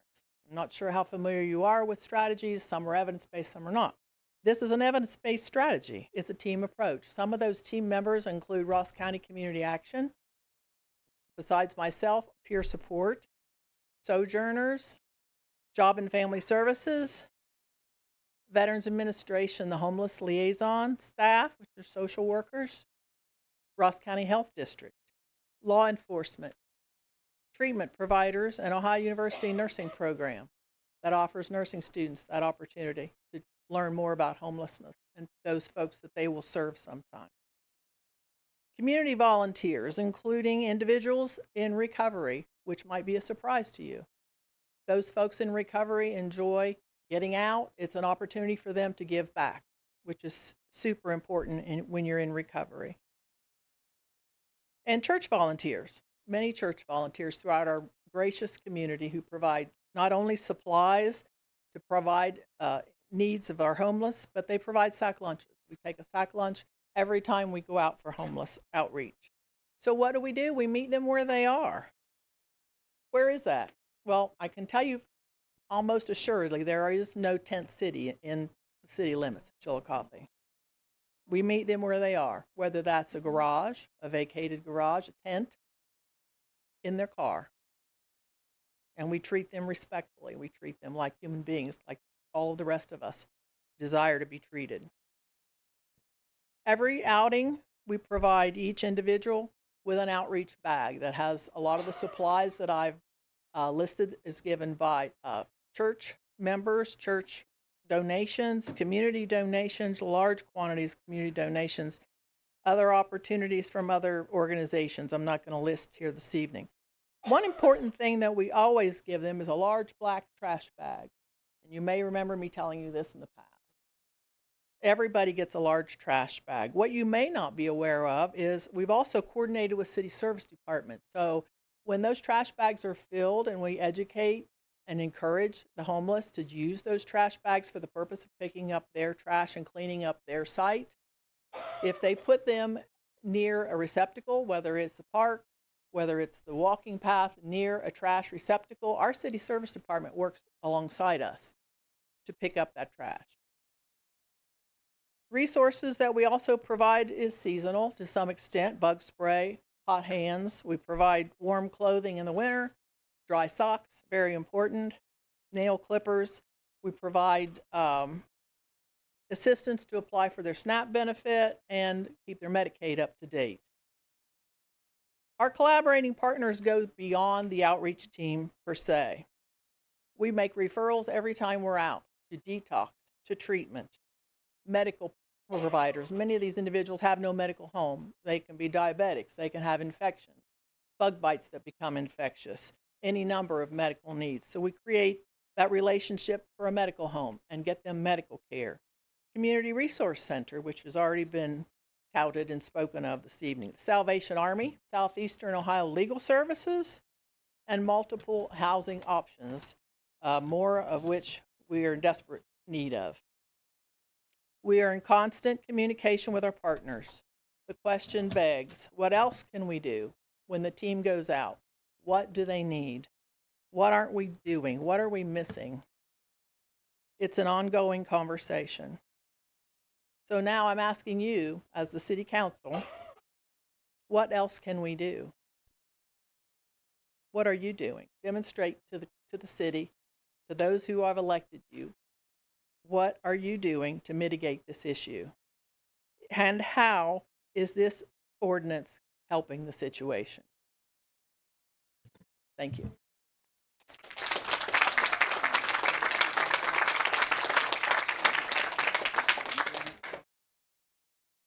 I'm not sure how familiar you are with strategies. Some are evidence-based, some are not. This is an evidence-based strategy. It's a team approach. Some of those team members include Ross County Community Action, besides myself, peer support, sojourners, Job and Family Services, Veterans Administration, the homeless liaison staff, which are social workers, Ross County Health District, law enforcement, treatment providers, and Ohio University nursing program. that offers nursing students that opportunity to learn more about homelessness and those folks that they will serve sometime. Community volunteers, including individuals in recovery, which might be a surprise to you. Those folks in recovery enjoy getting out. It's an opportunity for them to give back, which is super important when you're in recovery. And church volunteers, many church volunteers throughout our gracious community who provide not only supplies to provide needs of our homeless, but they provide sack lunches. We take a sack lunch every time we go out for homeless outreach. So what do? We meet them where they are. Where is that? Well, I can tell you almost assuredly there is no tent city in the city limits of Chiillicothe. We meet them where they are, whether that's a garage, a vacated garage, a tent, in their car. And we treat them respectfully. We treat them like human beings, like all of the rest of us desire to be treated. Every outing, we provide each individual with an outreach bag that has a lot of the supplies that I've listed is given by church members, church donations, community donations, large quantities of community donations, other opportunities from other organizations I'm not going to list here this evening. One important thing that we always give them is a large black trash bag. And you may remember me telling you this in the past. Everybody gets a large trash bag. What you may not be aware of is we've also coordinated with city service departments. So when those trash bags are filled and we educate and encourage the homeless to use those trash bags for the purpose of picking up their trash and cleaning up their site, if they put them near a receptacle, whether it's a park, whether it's the walking path near a trash receptacle, our city service department works alongside us to pick up that trash. Resources that we also provide is seasonal to some extent: bug spray, hot hands. We provide warm clothing in the winter, dry socks, very important, nail clippers. We provide assistance to apply for their SNAP benefit and keep their Medicaid up to date. Our collaborating partners go beyond the outreach team per se. We make referrals every time we're out to detox, to treatment, medical providers. Many of these individuals have no medical home. They can be diabetics. They can have infections, bug bites that become infectious, any number of medical needs. So we create that relationship for a medical home and get them medical care. Community Resource Center, which has already been touted and spoken of this evening. The Salvation Army, Southeastern Ohio Legal Services, and multiple housing options, more of which we are in desperate need of. We are in constant communication with our partners. The question begs, what else can we do when the team goes out? What do they need? What aren't we doing? What are we missing? It's an ongoing conversation. So now I'm asking you, as the city council, what else can we do? What are you doing? Demonstrate to the city, to those who have elected you, what are you doing to mitigate this issue? And how is this ordinance helping the situation? Thank you.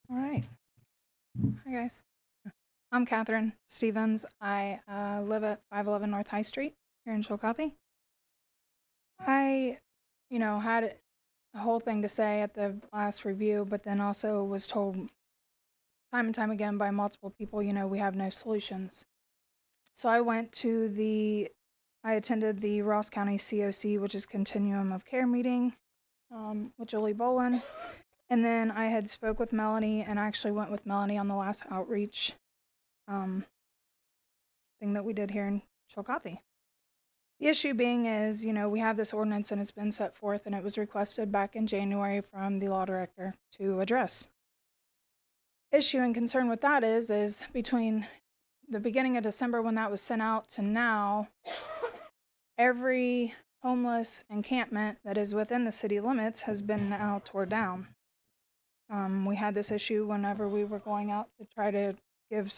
All right. Hi, guys. I'm Catherine Stevens. I live at 511 North High Street here in Chiillicothe. I, had a whole thing to say at the last review, but then also was told time and time again by multiple people, we have no solutions. So I attended the Ross County COC, which is Continuum of Care meeting with Julie Bolin. And then I had spoke with Melanie, and I actually went with Melanie on the last outreach thing that we did here in Chiillicothe. The issue being is, we have this ordinance and it's been set forth, and it was requested back in January from the law director to address. Issue and concern with that is between the beginning of December when that was sent out to now, every homeless encampment that is within the city limits has been now torn down. We had this issue whenever we were going out to try to give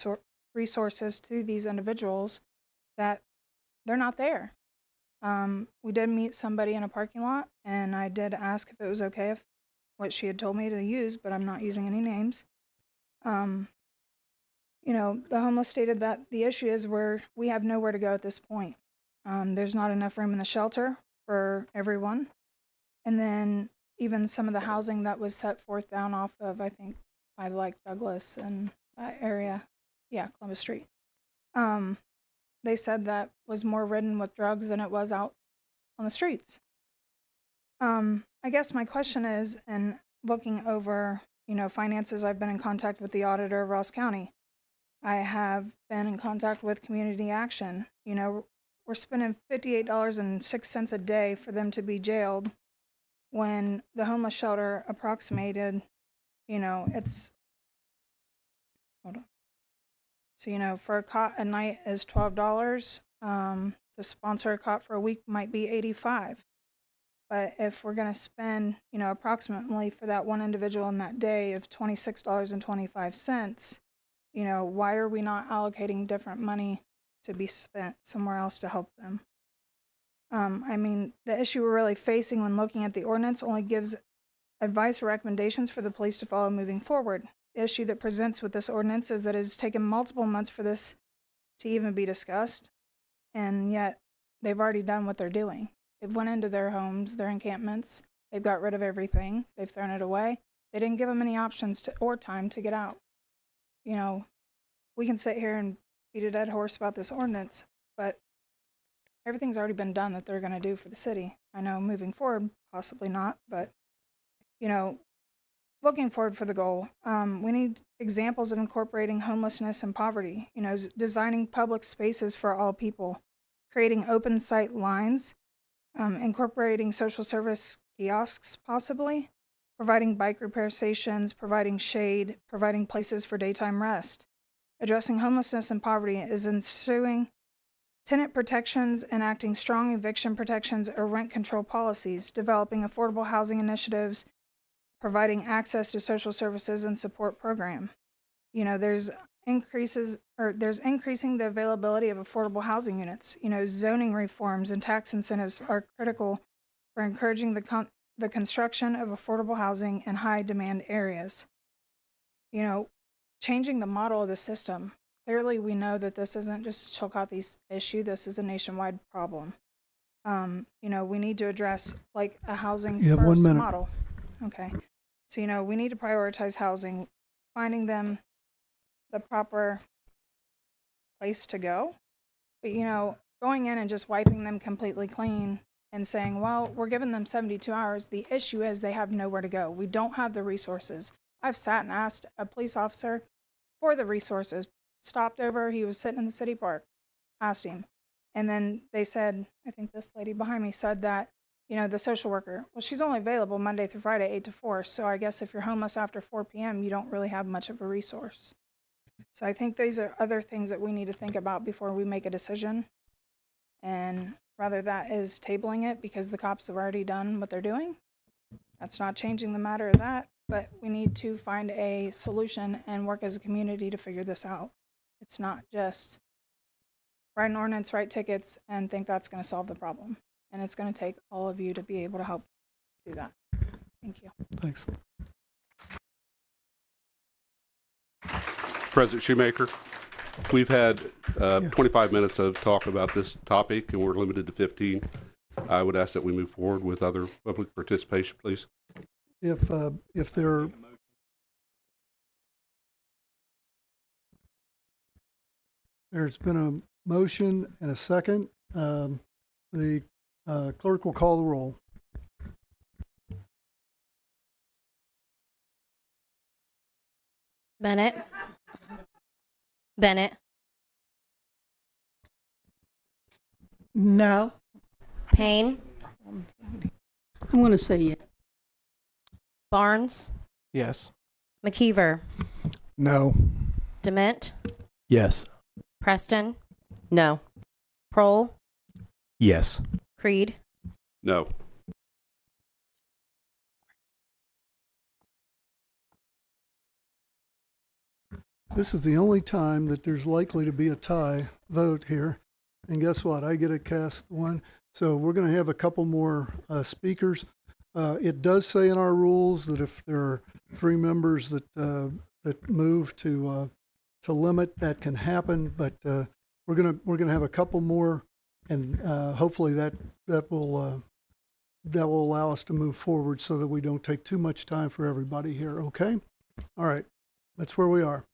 resources to these individuals that they're not there. We did meet somebody in a parking lot, and I did ask if it was okay if what she had told me to use, but I'm not using any names. You know, the homeless stated that the issue is we have nowhere to go at this point. There's not enough room in the shelter for everyone. And then even some of the housing that was set forth down off of, I think, by like Douglas and that area. Yeah, Columbus Street. They said that was more ridden with drugs than it was out on the streets. I guess my question is, and looking over, you know, finances, I've been in contact with the auditor of Ross County. I have been in contact with Community Action. You know, we're spending $58.06 a day for them to be jailed when the homeless shelter approximated, you know, it's, hold on. So, you know, for a cot a night is $12. To sponsor a cot for a week might be $85. But if we're going to spend, you know, approximately for that one individual in that day of $26.25, you know, why are we not allocating different money to be spent somewhere else to help them? I mean, the issue we're really facing when looking at the ordinance only gives advice or recommendations for the police to follow moving forward. The issue that presents with this ordinance is that it has taken multiple months for this to even be discussed, and yet they've already done what they're doing. They've went into their homes, their encampments, they've got rid of everything, they've thrown it away. They didn't give them any options or time to get out. You know, we can sit here and beat a dead horse about this ordinance, but everything's already been done that they're going to do for the city. I know moving forward, possibly not, but, you know, looking forward for the goal, we need examples of incorporating homelessness and poverty, you know, designing public spaces for all people, creating open sight lines, incorporating social service kiosks possibly, providing bike repair stations, providing shade, providing places for daytime rest. Addressing homelessness and poverty is ensuing tenant protections, enacting strong eviction protections or rent control policies, developing affordable housing initiatives, providing access to social services and support program. You know, there's increasing the availability of affordable housing units. You know, zoning reforms and tax incentives are critical for encouraging the construction of affordable housing in high demand areas. You know, changing the model of the system. Clearly, we know that this isn't just a Chiillicothe issue. This is a nationwide problem. You know, we need to address like a housing first model. Okay. So, you know, we need to prioritize housing, finding them the proper place to go. But, you know, going in and just wiping them completely clean and saying, well, we're giving them 72 hours. The issue is they have nowhere to go. We don't have the resources. I've sat and asked a police officer for the resources, stopped over, he was sitting in the city park, asked him. And then they said, I think this lady behind me said that, you know, the social worker, well, she's only available Monday through Friday, 8 to 4. So I guess if you're homeless after 4 p.m., you don't really have much of a resource. So I think these are other things that we need to think about before we make a decision. And rather that is tabling it because the cops have already done what they're doing. That's not changing the matter of that, but we need to find a solution and work as a community to figure this out. It's not just write an ordinance, write tickets, and think that's going to solve the problem. And it's going to take all of you to be able to help do that. Thank you. Thanks. President Shoemaker, we've had 25 minutes of talk about this topic, and we're limited to 15. I would ask that we move forward with other public participation, please. If there's been a motion and a second, the clerk will call the roll. Bennett. Bennett. No. Payne. I'm going to say yes. Barnes. Yes. McKeever. No. Dement. Yes. Preston. No. Prohl. Yes. Creed. No. This is the only time that there's likely to be a tie vote here. And guess what? I get to cast one. So we're going to have a couple more speakers. It does say in our rules that if there are 3 members that move to limit, that can happen. But we're gonna have a couple more, and hopefully that will allow us to move forward so that we don't take too much time for everybody here. Okay. All right. That's where we are.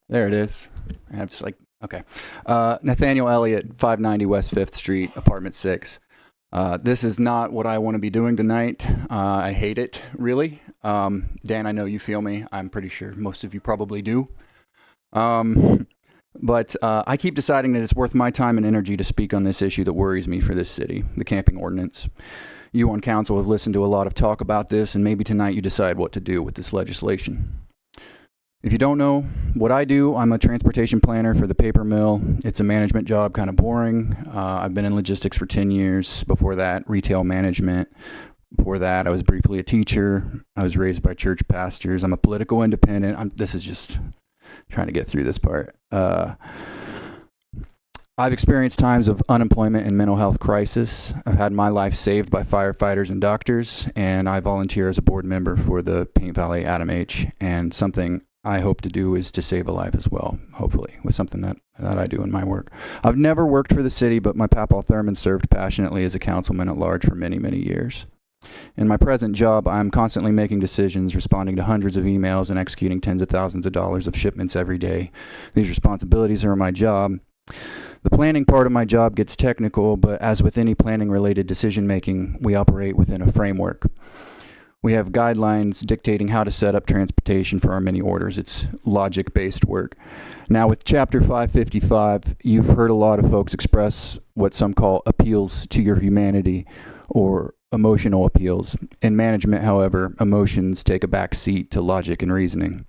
There it is. I have just okay. Nathaniel Elliott, 590 West 5th Street, apartment 6. This is not what I want to be doing tonight. I hate it, really. Dan, I know you feel me. I'm pretty sure most of you probably do. But I keep deciding that it's worth my time and energy to speak on this issue that worries me for this city, the camping ordinance. You on council have listened to a lot of talk about this, and maybe tonight you decide what to do with this legislation. If you don't know what I do, I'm a transportation planner for the paper mill. It's a management job, kind of boring. I've been in logistics for 10 years. Before that, retail management. Before that, I was briefly a teacher. I was raised by church pastors. I'm a political independent. This is just trying to get through this part. I've experienced times of unemployment and mental health crisis. I've had my life saved by firefighters and doctors, and I volunteer as a board member for the Paint Valley Adam H. And something I hope to do is to save a life as well, hopefully, with something that I do in my work. I've never worked for the city, but my Papaw Thurman served passionately as a councilman at large for many, many years. In my present job, I'm constantly making decisions, responding to hundreds of emails, and executing tens of thousands of dollars of shipments every day. These responsibilities are my job. The planning part of my job gets technical, but as with any planning-related decision-making, we operate within a framework. We have guidelines dictating how to set up transportation for our many orders. It's logic-based work. Now with Chapter 555, you've heard a lot of folks express what some call appeals to your humanity or emotional appeals. In management, however, emotions take a back seat to logic and reasoning.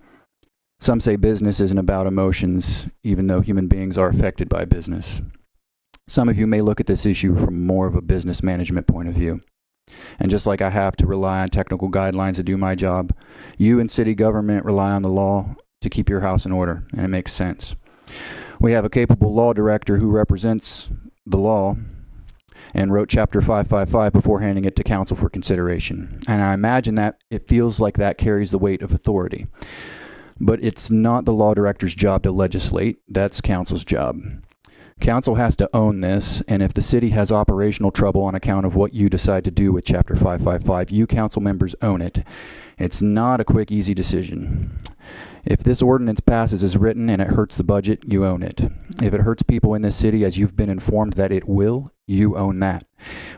Some say business isn't about emotions, even though human beings are affected by business. Some of you may look at this issue from more of a business management point of view. And just like I have to rely on technical guidelines to do my job, you in city government rely on the law to keep your house in order, and it makes sense. We have a capable law director who represents the law and wrote Chapter 555 before handing it to council for consideration. And I imagine that it feels like that carries the weight of authority. But it's not the law director's job to legislate, that's council's job. Council has to own this, and if the city has operational trouble on account of what you decide to do with Chapter 555, you council members own it. It's not a quick, easy decision. If this ordinance passes as written and it hurts the budget, you own it. If it hurts people in this city, as you've been informed that it will, you own that.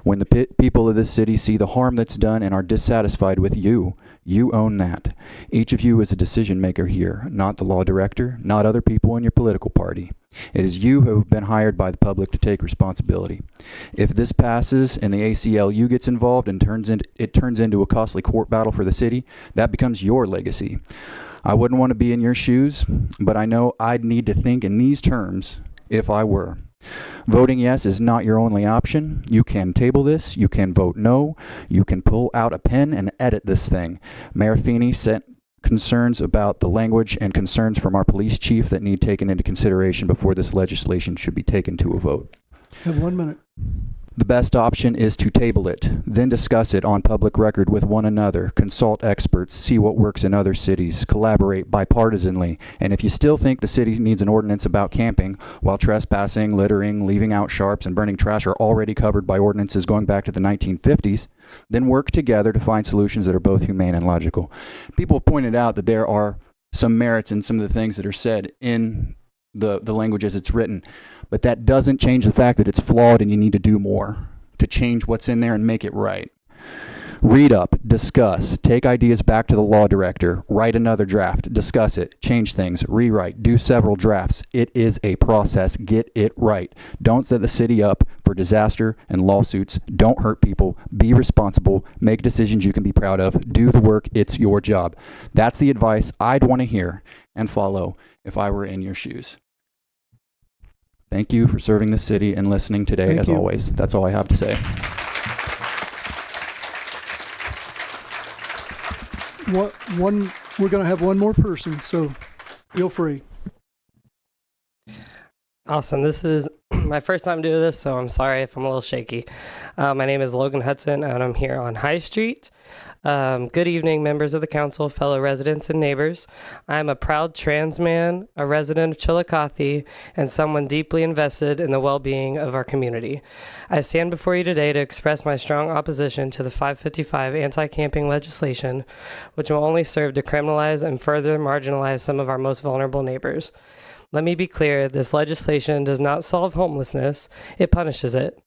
When the people of this city see the harm that's done and are dissatisfied with you, you own that. Each of you is a decision maker here, not the law director, not other people in your political party. It is you who have been hired by the public to take responsibility. If this passes and the ACLU gets involved and it turns into a costly court battle for the city, that becomes your legacy. I wouldn't want to be in your shoes, but I know I'd need to think in these terms if I were. Voting yes is not your only option. You can table this, you can vote no, you can pull out a pen and edit this thing. Mayor Feeney sent concerns about the language and concerns from our police chief that need taken into consideration before this legislation should be taken to a vote. Have 1 minute. The best option is to table it, then discuss it on public record with one another, consult experts, see what works in other cities, collaborate bipartisanly, and if you still think the city needs an ordinance about camping, while trespassing, littering, leaving out sharps, and burning trash are already covered by ordinances going back to the 1950s, then work together to find solutions that are both humane and logical. People have pointed out that there are some merits in some of the things that are said in the language as it's written, but that doesn't change the fact that it's flawed and you need to do more to change what's in there and make it right. Read up, discuss, take ideas back to the law director, write another draft, discuss it, change things, rewrite, do several drafts. It is a process. Get it right. Don't set the city up for disaster and lawsuits. Don't hurt people. Be responsible. Make decisions you can be proud of. Do the work. It's your job. That's the advice I'd want to hear and follow if I were in your shoes. Thank you for serving the city and listening today, as always. That's all I have to say. We're going to have one more person, so Feel free. Awesome. This is my first time doing this, so I'm sorry if I'm a little shaky. My name is Logan Hudson, and I'm here on High Street. Good evening, members of the council, fellow residents and neighbors. I'm a proud trans man, a resident of Chiillicothe, and someone deeply invested in the well-being of our community. I stand before you today to express my strong opposition to the 555 anti-camping legislation, which will only serve to criminalize and further marginalize some of our most vulnerable neighbors. Let me be clear, this legislation does not solve homelessness, it punishes it.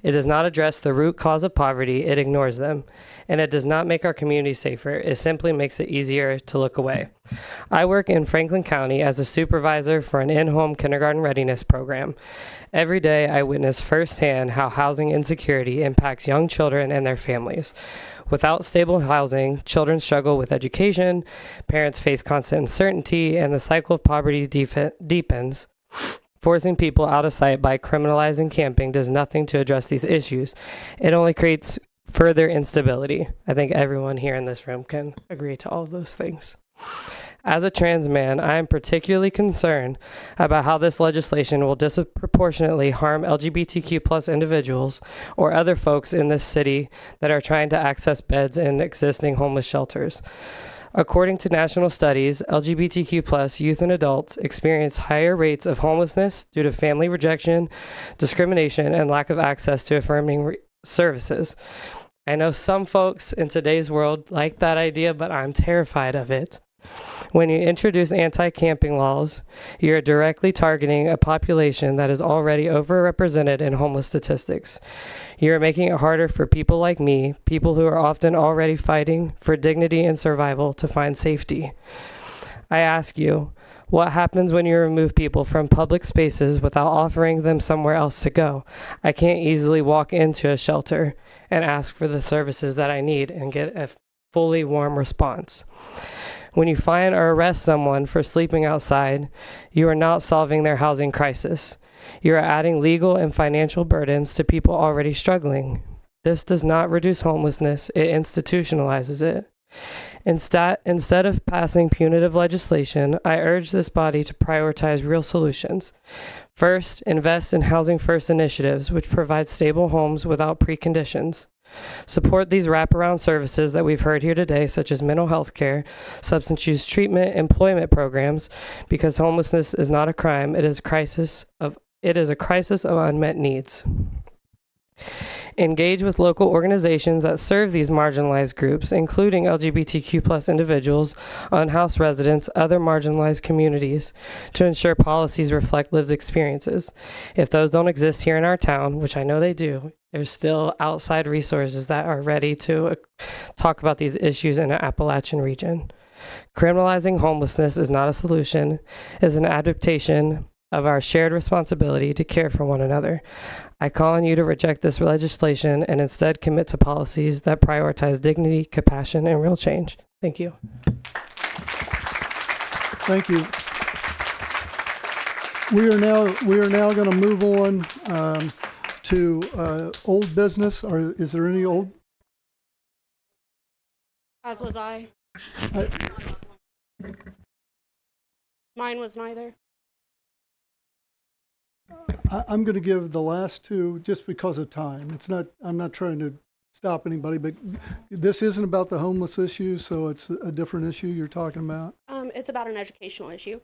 It does not address the root cause of poverty, it ignores them. And it does not make our community safer, it simply makes it easier to look away. I work in Franklin County as a supervisor for an in-home kindergarten readiness program. Every day I witness firsthand how housing insecurity impacts young children and their families. Without stable housing, children struggle with education, parents face constant uncertainty, and the cycle of poverty deepens. Forcing people out of sight by criminalizing camping does nothing to address these issues. It only creates further instability. I think everyone here in this room can agree to all of those things. As a trans man, I am particularly concerned about how this legislation will disproportionately harm LGBTQ+ individuals or other folks in this city that are trying to access beds in existing homeless shelters. According to national studies, LGBTQ+ youth and adults experience higher rates of homelessness due to family rejection, discrimination, and lack of access to affirming services. I know some folks in today's world like that idea, but I'm terrified of it. When you introduce anti-camping laws, you're directly targeting a population that is already overrepresented in homeless statistics. You're making it harder for people like me, people who are often already fighting for dignity and survival, to find safety. I ask you, what happens when you remove people from public spaces without offering them somewhere else to go? I can't easily walk into a shelter and ask for the services that I need and get a fully warm response. When you fine or arrest someone for sleeping outside, you are not solving their housing crisis. You are adding legal and financial burdens to people already struggling. This does not reduce homelessness, it institutionalizes it. Instead of passing punitive legislation, I urge this body to prioritize real solutions. First, invest in Housing First initiatives, which provide stable homes without preconditions. Support these wraparound services that we've heard here today, such as mental health care, substance use treatment, employment programs, because homelessness is not a crime, it is a crisis of unmet needs. Engage with local organizations that serve these marginalized groups, including LGBTQ+ individuals, unhoused residents, other marginalized communities, to ensure policies reflect lived experiences. If those don't exist here in our town, which I know they do, there's still outside resources that are ready to talk about these issues in the Appalachian region. Criminalizing homelessness is not a solution, it is an adaptation of our shared responsibility to care for one another. I call on you to reject this legislation and instead commit to policies that prioritize dignity, compassion, and real change. Thank you. Thank you. We are now going to move on to old business. Or is there any old? As was I. Mine was neither. I'm going to give the last two just because of time. I'm not trying to stop anybody, but this isn't about the homeless issue, so it's a different issue you're talking about. It's about an educational issue.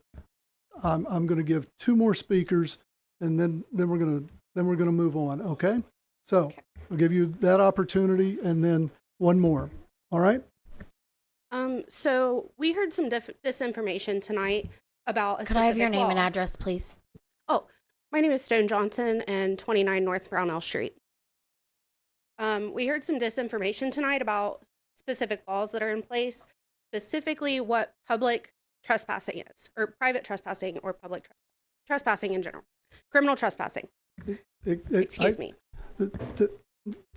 I'm going to give two more speakers, and then we're going to move on. Okay? So I'll give you that opportunity, and then one more. All right? So we heard some disinformation tonight about a Could I have your specific name law. and address, please? Oh, my name is Stone Johnson, and 29 North Brownell Street. We heard some disinformation tonight about specific laws that are in place, specifically what public trespassing is, or private trespassing, or public trespassing in general. Criminal trespassing. Excuse me.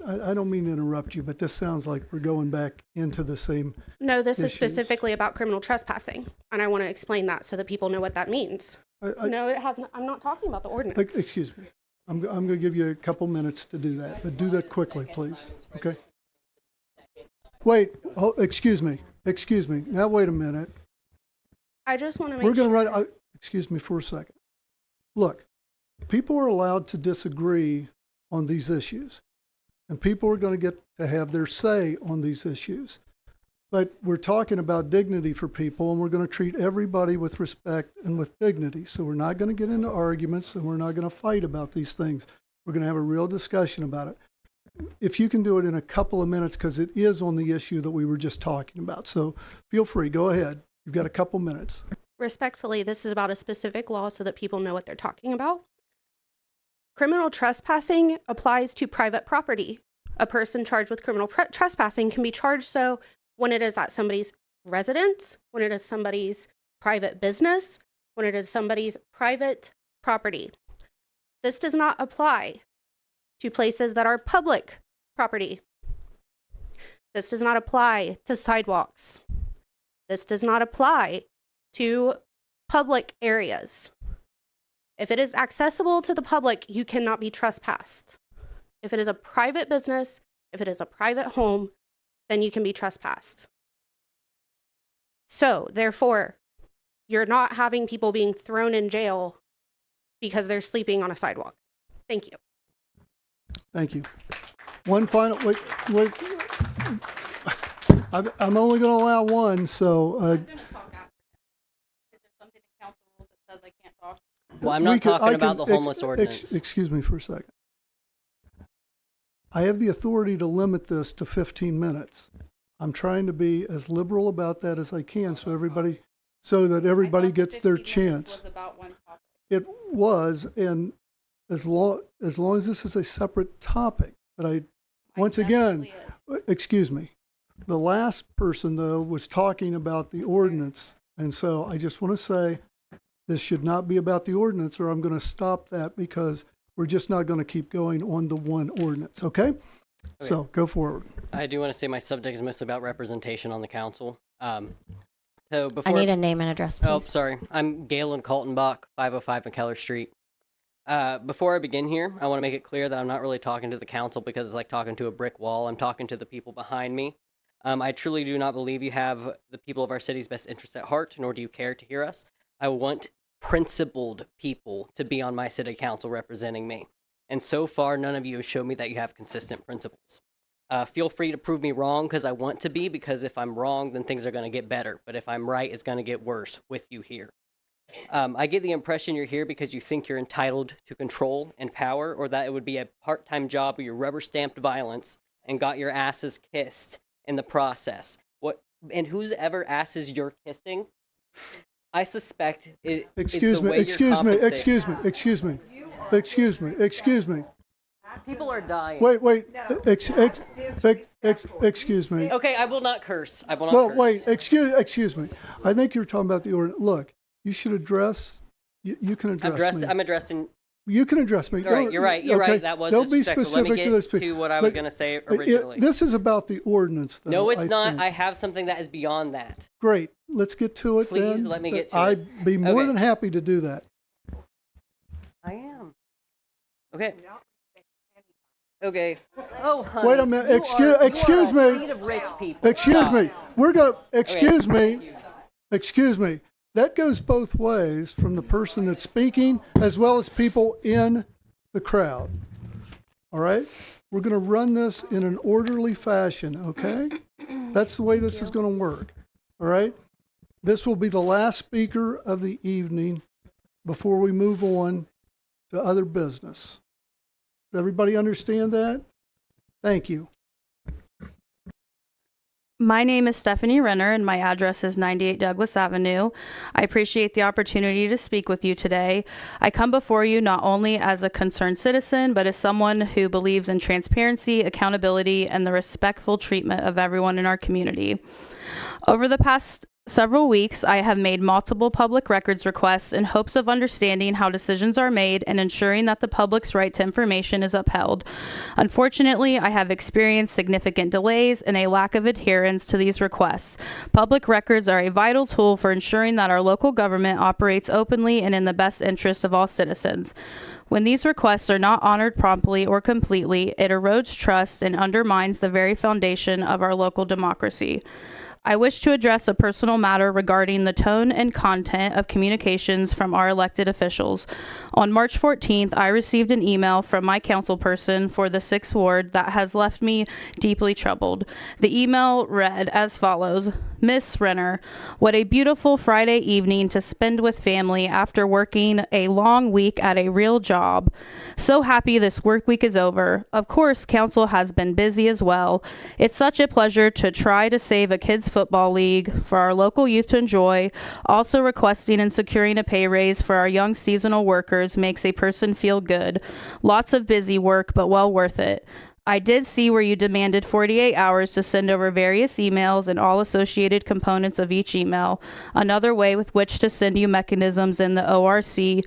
I don't mean to interrupt you, but this sounds like we're going back into the same No, this is issues. specifically about criminal trespassing, and I want to explain that so that people know what that means. No, it hasn't. I'm not talking about the ordinance. Excuse me. I'm going to give you a couple minutes to do that, but do that quickly, please. Okay? Wait. Oh, excuse me. Now, wait a minute. I just want to make We're going sure. to run, excuse me for a second. Look, people are allowed to disagree on these issues, and people are going to get to have their say on these issues. But we're talking about dignity for people, and we're going to treat everybody with respect and with dignity. So we're not going to get into arguments, and we're not going to fight about these things. We're going to have a real discussion about it. If you can do it in a couple of minutes, because it is on the issue that we were just talking about. So feel free, go ahead. You've got a couple minutes. Respectfully, this is about a specific law so that people know what they're talking about. Criminal trespassing applies to private property. A person charged with criminal trespassing can be charged so when it is at somebody's residence, when it is somebody's private business, when it is somebody's private property. This does not apply to places that are public property. This does not apply to sidewalks. This does not apply to public areas. If it is accessible to the public, you cannot be trespassed. If it is a private business, if it is a private home, then you can be trespassed. So, therefore, you're not having people being thrown in jail because they're sleeping on a sidewalk. Thank you. Thank you. One final, wait. I'm only going to allow one, so. I'm going to talk after. Is there something in council rules that says I can't talk? Well, I'm not talking about the homeless ordinance. Excuse me for a second. I have the authority to limit this to 15 minutes. I'm trying to be as liberal about that as I can so that everybody gets their chance. Was about one topic. It was, and as long as this is a separate topic, but once again, excuse me, the last person though was talking about the ordinance, and so I just want to say this should not be about the ordinance, or I'm going to stop that because we're just not going to keep going on the one ordinance. Okay? So go forward. I do want to say my subject is mostly about representation on the council. So before I need a name and address, please. Oh, sorry. I'm Galen Kaltenbach, 505 McKellar Street. Before I begin here, I want to make it clear that I'm not really talking to the council because it's like talking to a brick wall. I'm talking to the people behind me. I truly do not believe you have the people of our city's best interests at heart, nor do you care to hear us. I want principled people to be on my city council representing me. And so far, none of you have shown me that you have consistent principles. Feel free to prove me wrong because I want to be, because if I'm wrong, then things are going to get better. But if I'm right, it's going to get worse with you here. I get the impression you're here because you think you're entitled to control and power, or that it would be a part-time job where you rubber-stamped violence and got your asses kissed in the process. And whose ever asses you're kissing, I suspect it. Excuse me. People are dying. Wait. Excuse me. Okay, I will not curse. I will not curse. Wait. Excuse me. I think you're talking about the ordinance. Look, you should address. You can address me. I'm addressing. You can address me. All right, you're right. You're okay. right. That was Don't be disrespectful. specific Let me get to this. to what I was going to say originally. This is about the ordinance, though. No, it's not. think. I have something that is beyond that. Great. Let's get to it. Please then. let me get to it. I'd be more than happy to do that. I am. Okay. Okay. Oh, honey. Wait a minute. You Excuse are a me. fleet of rich people. Excuse Stop. me. We're going to, excuse Okay. me. Excuse me. That goes both ways from the person that's speaking as well as people in the crowd. All right? We're going to run this in an orderly fashion, okay? That's the way this is going to work. All right? This will be the last speaker of the evening before we move on to other business. Does everybody understand that? Thank you. My name is Stephanie Renner and my address is 98 Douglas Avenue. I appreciate the opportunity to speak with you today. I come before you not only as a concerned citizen, but as someone who believes in transparency, accountability, and the respectful treatment of everyone in our community. Over the past several weeks, I have made multiple public records requests in hopes of understanding how decisions are made and ensuring that the public's right to information is upheld. Unfortunately, I have experienced significant delays and a lack of adherence to these requests. Public records are a vital tool for ensuring that our local government operates openly and in the best interest of all citizens. When these requests are not honored promptly or completely, it erodes trust and undermines the very foundation of our local democracy. I wish to address a personal matter regarding the tone and content of communications from our elected officials. On March 14th, I received an email from my councilperson for the 6th Ward that has left me deeply troubled. The email read as follows: Miss Renner, what a beautiful Friday evening to spend with family after working a long week at a real job. So happy this work week is over. Of course, council has been busy as well. It's such a pleasure to try to save a kids' football league for our local youth to enjoy. Also requesting and securing a pay raise for our young seasonal workers makes a person feel good. Lots of busy work, but well worth it. I did see where you demanded 48 hours to send over various emails and all associated components of each email. Another way with which to send you mechanisms in the ORC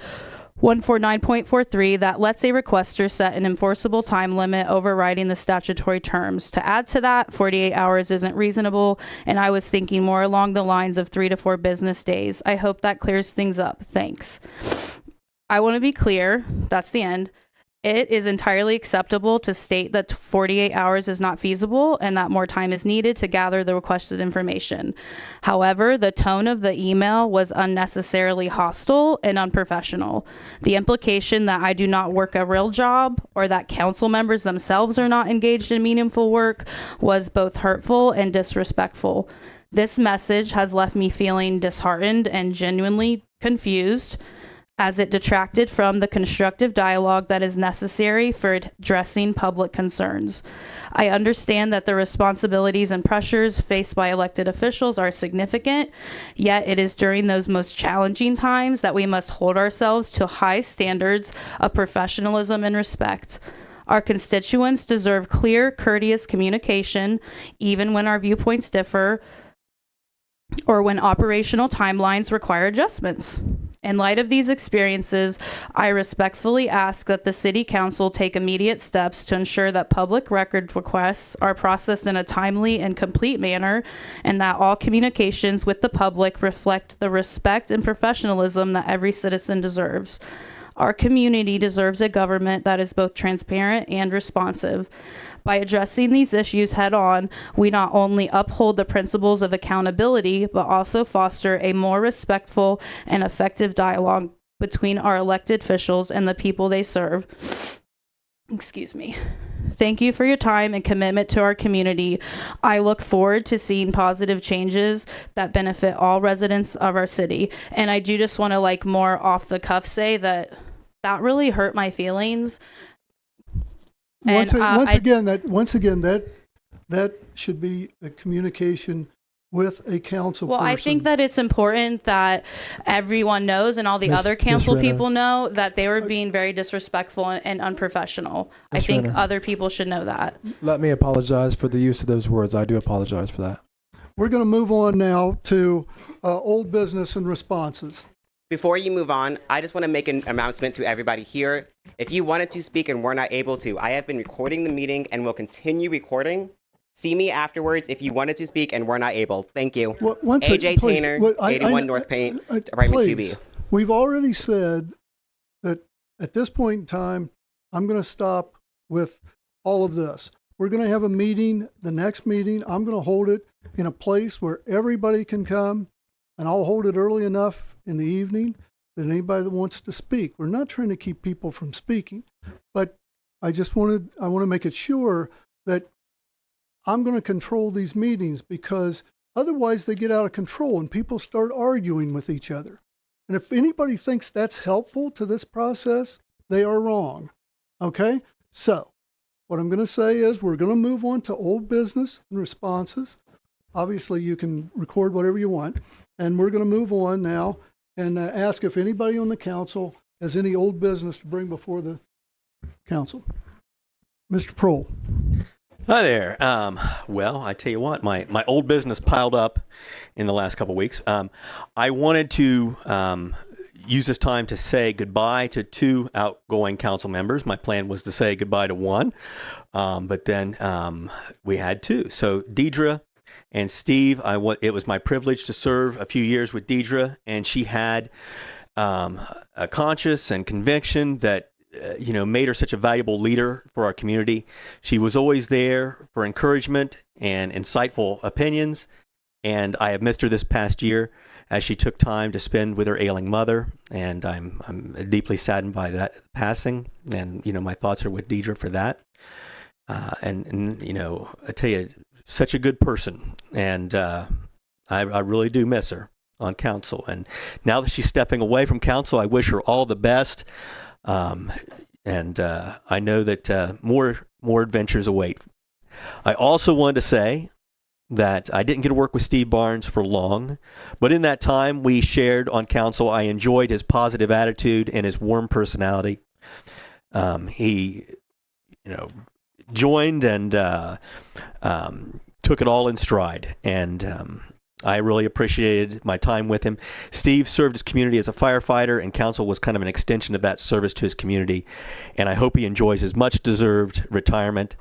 149.43 that lets a requester set an enforceable time limit overriding the statutory terms. To add to that, 48 hours isn't reasonable, and I was thinking more along the lines of 3 to 4 business days. I hope that clears things up. Thanks. I want to be clear, that's the end. It is entirely acceptable to state that 48 hours is not feasible and that more time is needed to gather the requested information. However, the tone of the email was unnecessarily hostile and unprofessional. The implication that I do not work a real job or that council members themselves are not engaged in meaningful work was both hurtful and disrespectful. This message has left me feeling disheartened and genuinely confused, as it detracted from the constructive dialogue that is necessary for addressing public concerns. I understand that the responsibilities and pressures faced by elected officials are significant, yet it is during those most challenging times that we must hold ourselves to high standards of professionalism and respect. Our constituents deserve clear, courteous communication, even when our viewpoints differ or when operational timelines require adjustments. In light of these experiences, I respectfully ask that the City Council take immediate steps to ensure that public record requests are processed in a timely and complete manner, and that all communications with the public reflect the respect and professionalism that every citizen deserves. Our community deserves a government that is both transparent and responsive. By addressing these issues head on, we not only uphold the principles of accountability, but also foster a more respectful and effective dialogue between our elected officials and the people they serve. Excuse me. Thank you for your time and commitment to our community. I look forward to seeing positive changes that benefit all residents of our city. And I do just want to more off the cuff say that really hurt my feelings. Once again, that should be a communication with a council person. I think that it's important that everyone knows and all the other council people know that they were being very disrespectful and unprofessional. I think other people should know that. Let me apologize for the use of those words. I do apologize for that. We're going to move on now to old business and responses. Before you move on, I just want to make an announcement to everybody here. If you wanted to speak and were not able to, I have been recording the meeting and will continue recording. See me afterwards if you wanted to speak and were not able. Thank you. AJ Tainer, 81 North Paint, Apartment 2B. We've already said that at this point in time, I'm going to stop with all of this. We're going to have a meeting, the next meeting. I'm going to hold it in a place where everybody can come, and I'll hold it early enough in the evening that anybody that wants to speak. We're not trying to keep people from speaking, but I want to make it sure that I'm going to control these meetings, because otherwise they get out of control and people start arguing with each other. And if anybody thinks that's helpful to this process, they are wrong. Okay? So what I'm going to say is we're going to move on to old business and responses. Obviously, you can record whatever you want. And we're going to move on now and ask if anybody on the council has any old business to bring before the council. Mr. Prohl. Hi there. Well, I tell you what, my old business piled up in the last couple of weeks. I wanted to use this time to say goodbye to 2 outgoing council members. My plan was to say goodbye to 1, but then we had 2. So Deidre and Steve, it was my privilege to serve a few years with Deidre, and she had a conscience and conviction that made her such a valuable leader for our community. She was always there for encouragement and insightful opinions, and I have missed her this past year as she took time to spend with her ailing mother, and I'm deeply saddened by that passing, and my thoughts are with Deidre for that. And I tell you, such a good person, and I really do miss her on council. And now that she's stepping away from council, I wish her all the best. And I know that more adventures await. I also wanted to say that I didn't get to work with Steve Barnes for long, but in that time we shared on council, I enjoyed his positive attitude and his warm personality. He, joined and took it all in stride, and I really appreciated my time with him. Steve served his community as a firefighter, and council was kind of an extension of that service to his community, and I hope he enjoys his much-deserved retirement.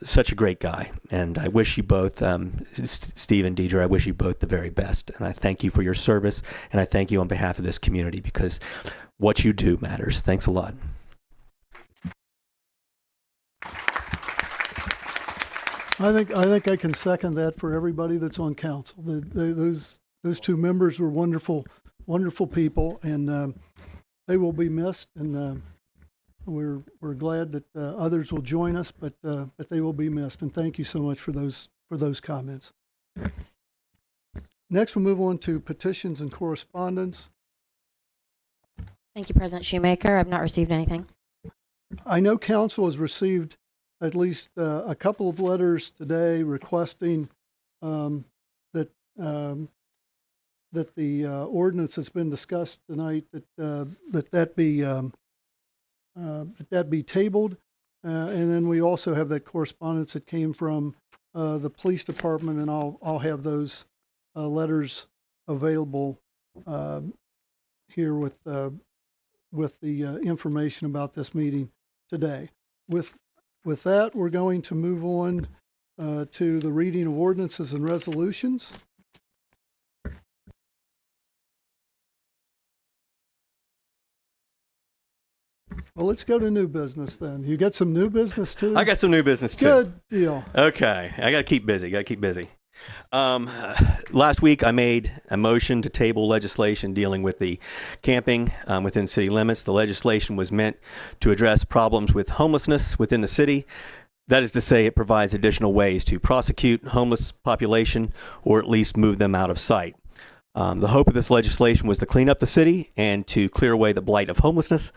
Such a great guy, and I wish you both, Steve and Deidre, I wish you both the very best, and I thank you for your service, and I thank you on behalf of this community, because what you do matters. Thanks a lot. I think I can second that for everybody that's on council. Those two members were wonderful people, and they will be missed. And we're glad that others will join us, but they will be missed. And thank you so much for those comments. Next, we'll move on to petitions and correspondence. Thank you, President Shoemaker. I've not received anything. I know council has received at least a couple of letters today requesting that the ordinance that's been discussed tonight that be tabled, and then we also have that correspondence that came from the police department, and I'll have those letters available here with the information about this meeting today. With that, we're going to move on to the reading of ordinances and resolutions. Well, let's go to new business then. You got some new business too? I got some new business too. Good deal. Okay. I got to keep busy. Last week I made a motion to table legislation dealing with the camping within city limits. The legislation was meant to address problems with homelessness within the city. That is to say, it provides additional ways to prosecute homeless population or at least move them out of sight. The hope of this legislation was to clean up the city and to clear away the blight of homelessness.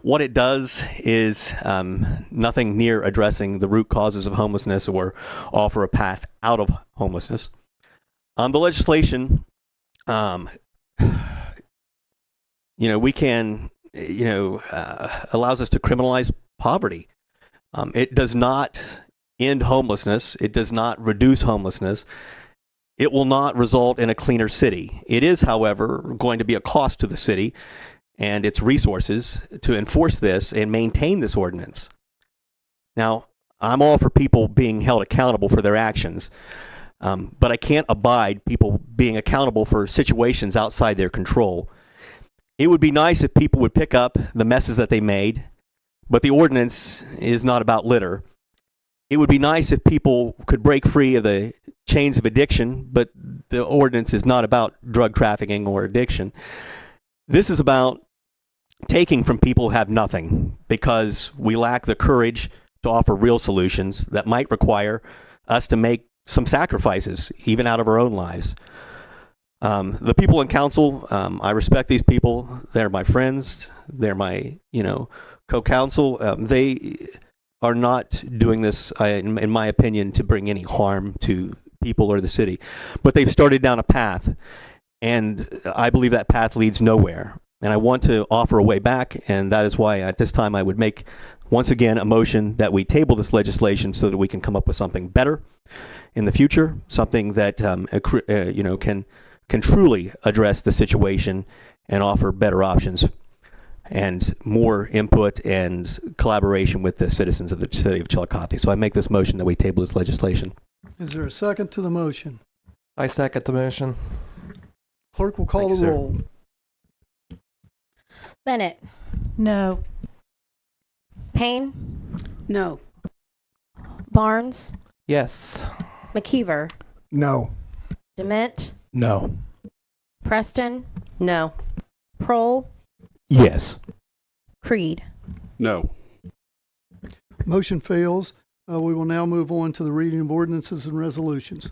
What it does is nothing near addressing the root causes of homelessness or offer a path out of homelessness. The legislation, we can, allows us to criminalize poverty. It does not end homelessness. It does not reduce homelessness. It will not result in a cleaner city. It is, however, going to be a cost to the city and its resources to enforce this and maintain this ordinance. Now, I'm all for people being held accountable for their actions, but I can't abide people being accountable for situations outside their control. It would be nice if people would pick up the messes that they made, but the ordinance is not about litter. It would be nice if people could break free of the chains of addiction, but the ordinance is not about drug trafficking or addiction. This is about taking from people who have nothing because we lack the courage to offer real solutions that might require us to make some sacrifices, even out of our own lives. The people in council, I respect these people. They're my friends. They're my, co-counsel. They are not doing this, in my opinion, to bring any harm to people or the city. But they've started down a path, and I believe that path leads nowhere. And I want to offer a way back, and that is why at this time I would make, once again, a motion that we table this legislation so that we can come up with something better in the future, something that can truly address the situation and offer better options and more input and collaboration with the citizens of the city of Chiillicothe. So I make this motion that we table this legislation. Is there a second to the motion? I second the motion. Clerk will call the roll. Bennett. No. Payne. No. Barnes. Yes. McKeever. No. Dement, No. Preston? No. Prohl, Yes. Creed. No. Motion fails. We will now move on to the reading of ordinances and resolutions.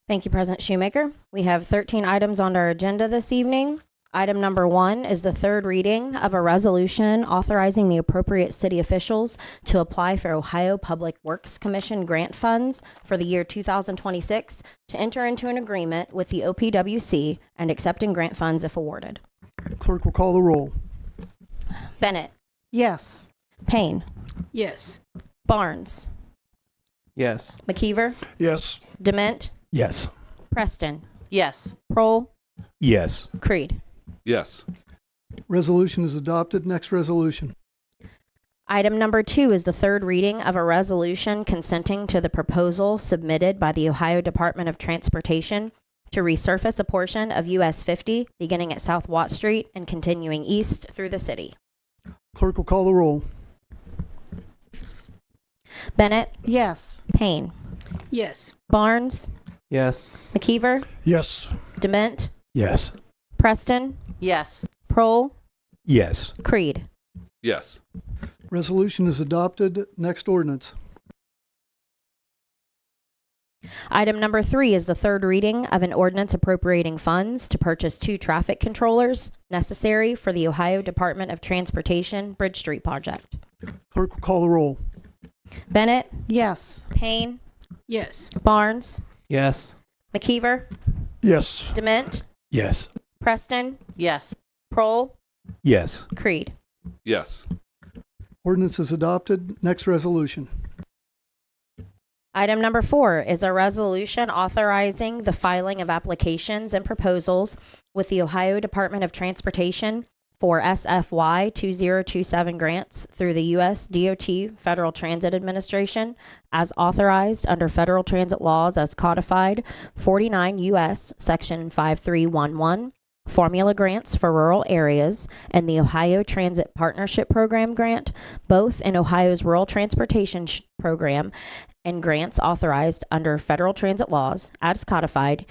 Thank you, President Shoemaker. We have 13 items on our agenda this evening. Item number 1 is the third reading of a resolution authorizing the appropriate city officials to apply for Ohio Public Works Commission grant funds for the year 2026 to enter into an agreement with the OPWC and accepting grant funds if awarded. Clerk will call the roll. Bennett, Yes. Payne, Yes. Barnes, Yes. McKeever, Yes. Dement, Yes. Preston, Yes. Prohl, Yes. Creed. Yes. Resolution is adopted. Next resolution. Item number 2 is the third reading of a resolution consenting to the proposal submitted by the Ohio Department of Transportation to resurface a portion of US 50 beginning at South Watt Street and continuing east through the city. Clerk will call the roll. Bennett, Yes. Payne, Yes. Barnes, Yes. McKeever, Yes. Dement, Yes. Preston, Yes. Prohl, Yes. Creed. Yes. Resolution is adopted. Next ordinance. Item number 3 is the third reading of an ordinance appropriating funds to purchase 2 traffic controllers necessary for the Ohio Department of Transportation Bridge Street project. Clerk will call the roll. Bennett, Yes. Payne, Yes. Barnes, Yes. McKeever, Yes. Dement, Yes. Preston, Yes. Prohl, Yes. Creed. Yes. Ordinance is adopted. Next resolution. Item number 4 is a resolution authorizing the filing of applications and proposals with the Ohio Department of Transportation for SFY 2027 grants through the U.S. DOT Federal Transit Administration as authorized under federal transit laws as codified 49 U.S. Section 5311, formula grants for rural areas, and the Ohio Transit Partnership Program grant, both in Ohio's Rural Transportation Program and grants authorized under federal transit laws as codified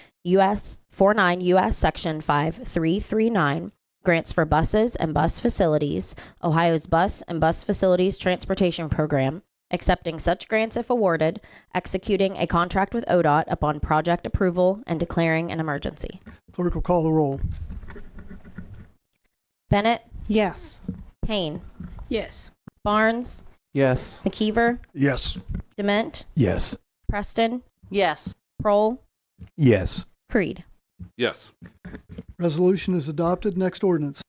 49 U.S. Section 5339, grants for buses and bus facilities, Ohio's Bus and Bus Facilities Transportation Program, accepting such grants if awarded, executing a contract with ODOT upon project approval, and declaring an emergency. Clerk will call the roll. Bennett, Yes. Payne, Yes. Barnes, Yes. McKeever, Yes. Dement, Yes. Preston, Yes. Prohl, Yes. Creed. Yes. Resolution is adopted. Next ordinance.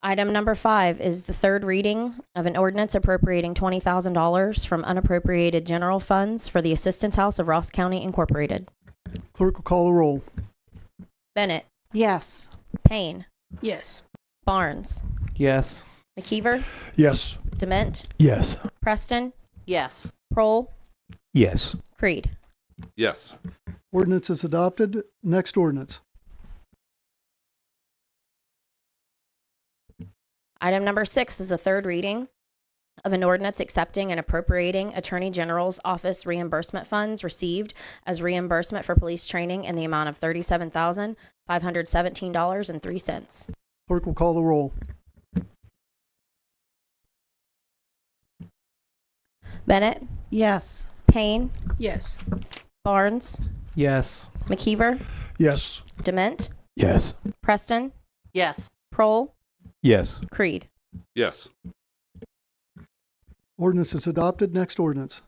Item number 5 is the third reading of an ordinance appropriating $20,000 from unappropriated general funds for the Assistance House of Ross County Incorporated. Clerk will call the roll. Bennett, Yes. Payne, Yes. Barnes, Yes. McKeever, Yes. Dement, Yes. Preston, Yes. Prohl, Yes. Creed. Yes. Ordinance is adopted. Next ordinance. Item number 6 is the third reading of an ordinance accepting and appropriating Attorney General's Office reimbursement funds received as reimbursement for police training in the amount of $37,517.03. Clerk will call the roll. Bennett, Yes. Payne, Yes. Barnes, Yes. McKeever, Yes. Dement, Yes. Preston, Yes. Prohl, Yes. Creed. Yes. Ordinance is adopted. Next ordinance.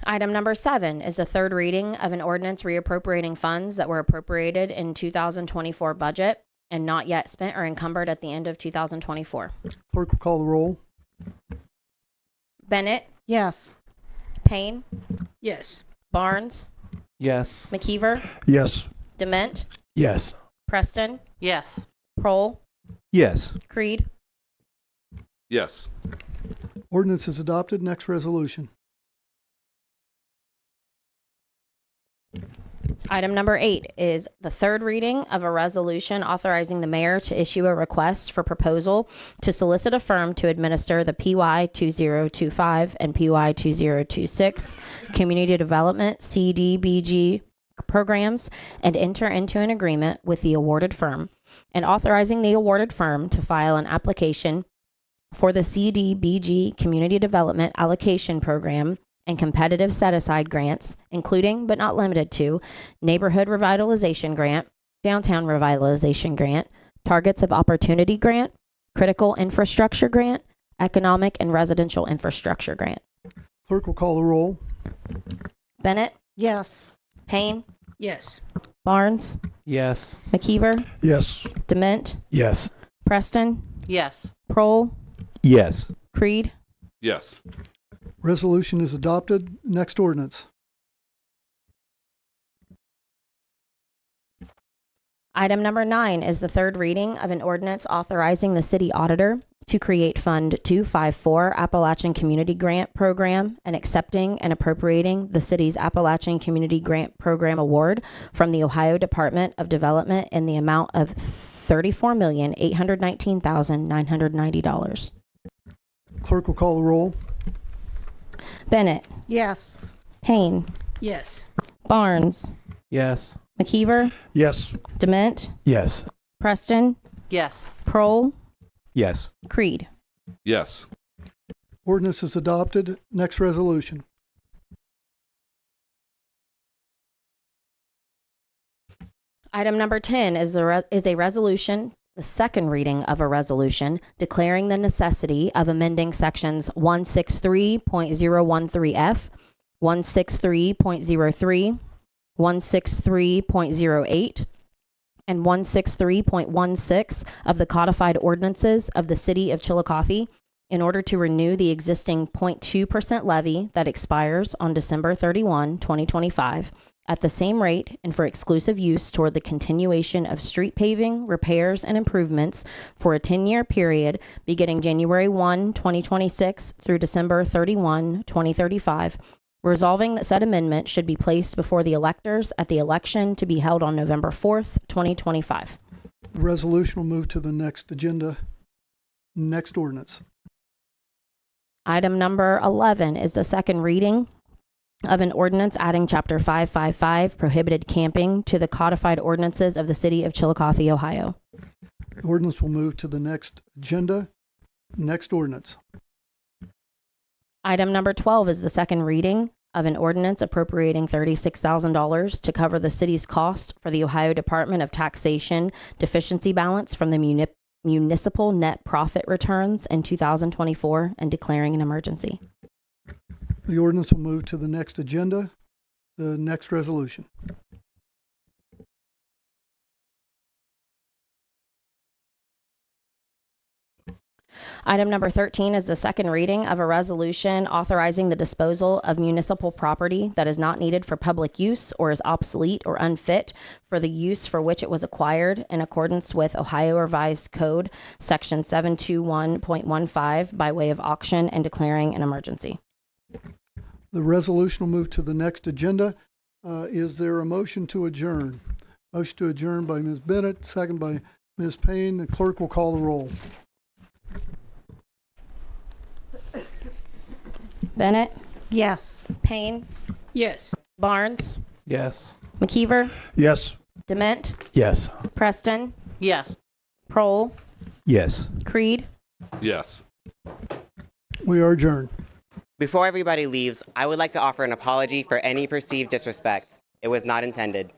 Item number 7 is the third reading of an ordinance reappropriating funds that were appropriated in 2024 budget and not yet spent or encumbered at the end of 2024. Clerk will call the roll. Bennett, Yes. Payne, Yes. Barnes, Yes. McKeever, Yes. Dement, Yes. Preston, Yes. Prohl, Yes. Creed. Yes. Ordinance is adopted. Next resolution. Item number 8 is the third reading of a resolution authorizing the mayor to issue a request for proposal to solicit a firm to administer the PY 2025 and PY 2026 Community Development CDBG programs and enter into an agreement with the awarded firm, and authorizing the awarded firm to file an application for the CDBG Community Development Allocation Program and competitive set-aside grants, including but not limited to Neighborhood Revitalization Grant, Downtown Revitalization Grant, Targets of Opportunity Grant, Critical Infrastructure Grant, Economic and Residential Infrastructure Grant. Clerk will call the roll. Bennett? Yes. Payne? Yes. Barnes? Yes. McKeever? Yes. Dement? Yes. Preston? Yes. Prohl? Yes. Creed? Yes. Resolution is adopted. Next ordinance. Item number 9 is the third reading of an ordinance authorizing the city auditor to create Fund 254 Appalachian Community Grant Program and accepting and appropriating the city's Appalachian Community Grant Program award from the Ohio Department of Development in the amount of $34,819,990. Clerk will call the roll. Bennett? Yes. Payne? Yes. Barnes? Yes. McKeever? Yes. Dement? Yes. Preston? Yes. Prohl? Yes. Creed? Yes. Ordinance is adopted. Next resolution. Item number 10 is a resolution, the second reading of a resolution declaring the necessity of amending sections 163.013F, 163.03, 163.08, and 163.16 of the codified ordinances of the City of Chiillicothe in order to renew the existing 0.2% levy that expires on December 31, 2025, at the same rate and for exclusive use toward the continuation of street paving, repairs, and improvements for a 10-year period beginning January 1, 2026 through December 31, 2035, resolving that said amendment should be placed before the electors at the election to be held on November 4th, 2025. The resolution will move to the next agenda. Next ordinance. Item number 11 is the second reading of an ordinance adding Chapter 555, prohibited camping, to the codified ordinances of the City of Chiillicothe, Ohio. The ordinance will move to the next agenda. Next ordinance. Item number 12 is the second reading of an ordinance appropriating $36,000 to cover the city's cost for the Ohio Department of Taxation deficiency balance from the municipal net profit returns in 2024 and declaring an emergency. The ordinance will move to the next agenda. The next resolution. Item number 13 is the second reading of a resolution authorizing the disposal of municipal property that is not needed for public use or is obsolete or unfit for the use for which it was acquired in accordance with Ohio Revised Code, Section 721.15, by way of auction and declaring an emergency. The resolution will move to the next agenda. Is there a motion to adjourn? Motion to adjourn by Ms. Bennett, second by Ms. Payne. The clerk will call the roll. Bennett? Yes. Payne? Yes. Barnes? Yes. McKeever? Yes. Dement? Yes. Preston? Yes. Prohl? Yes. Creed? Yes. We are adjourned. Before everybody leaves, I would like to offer an apology for any perceived disrespect. It was not intended.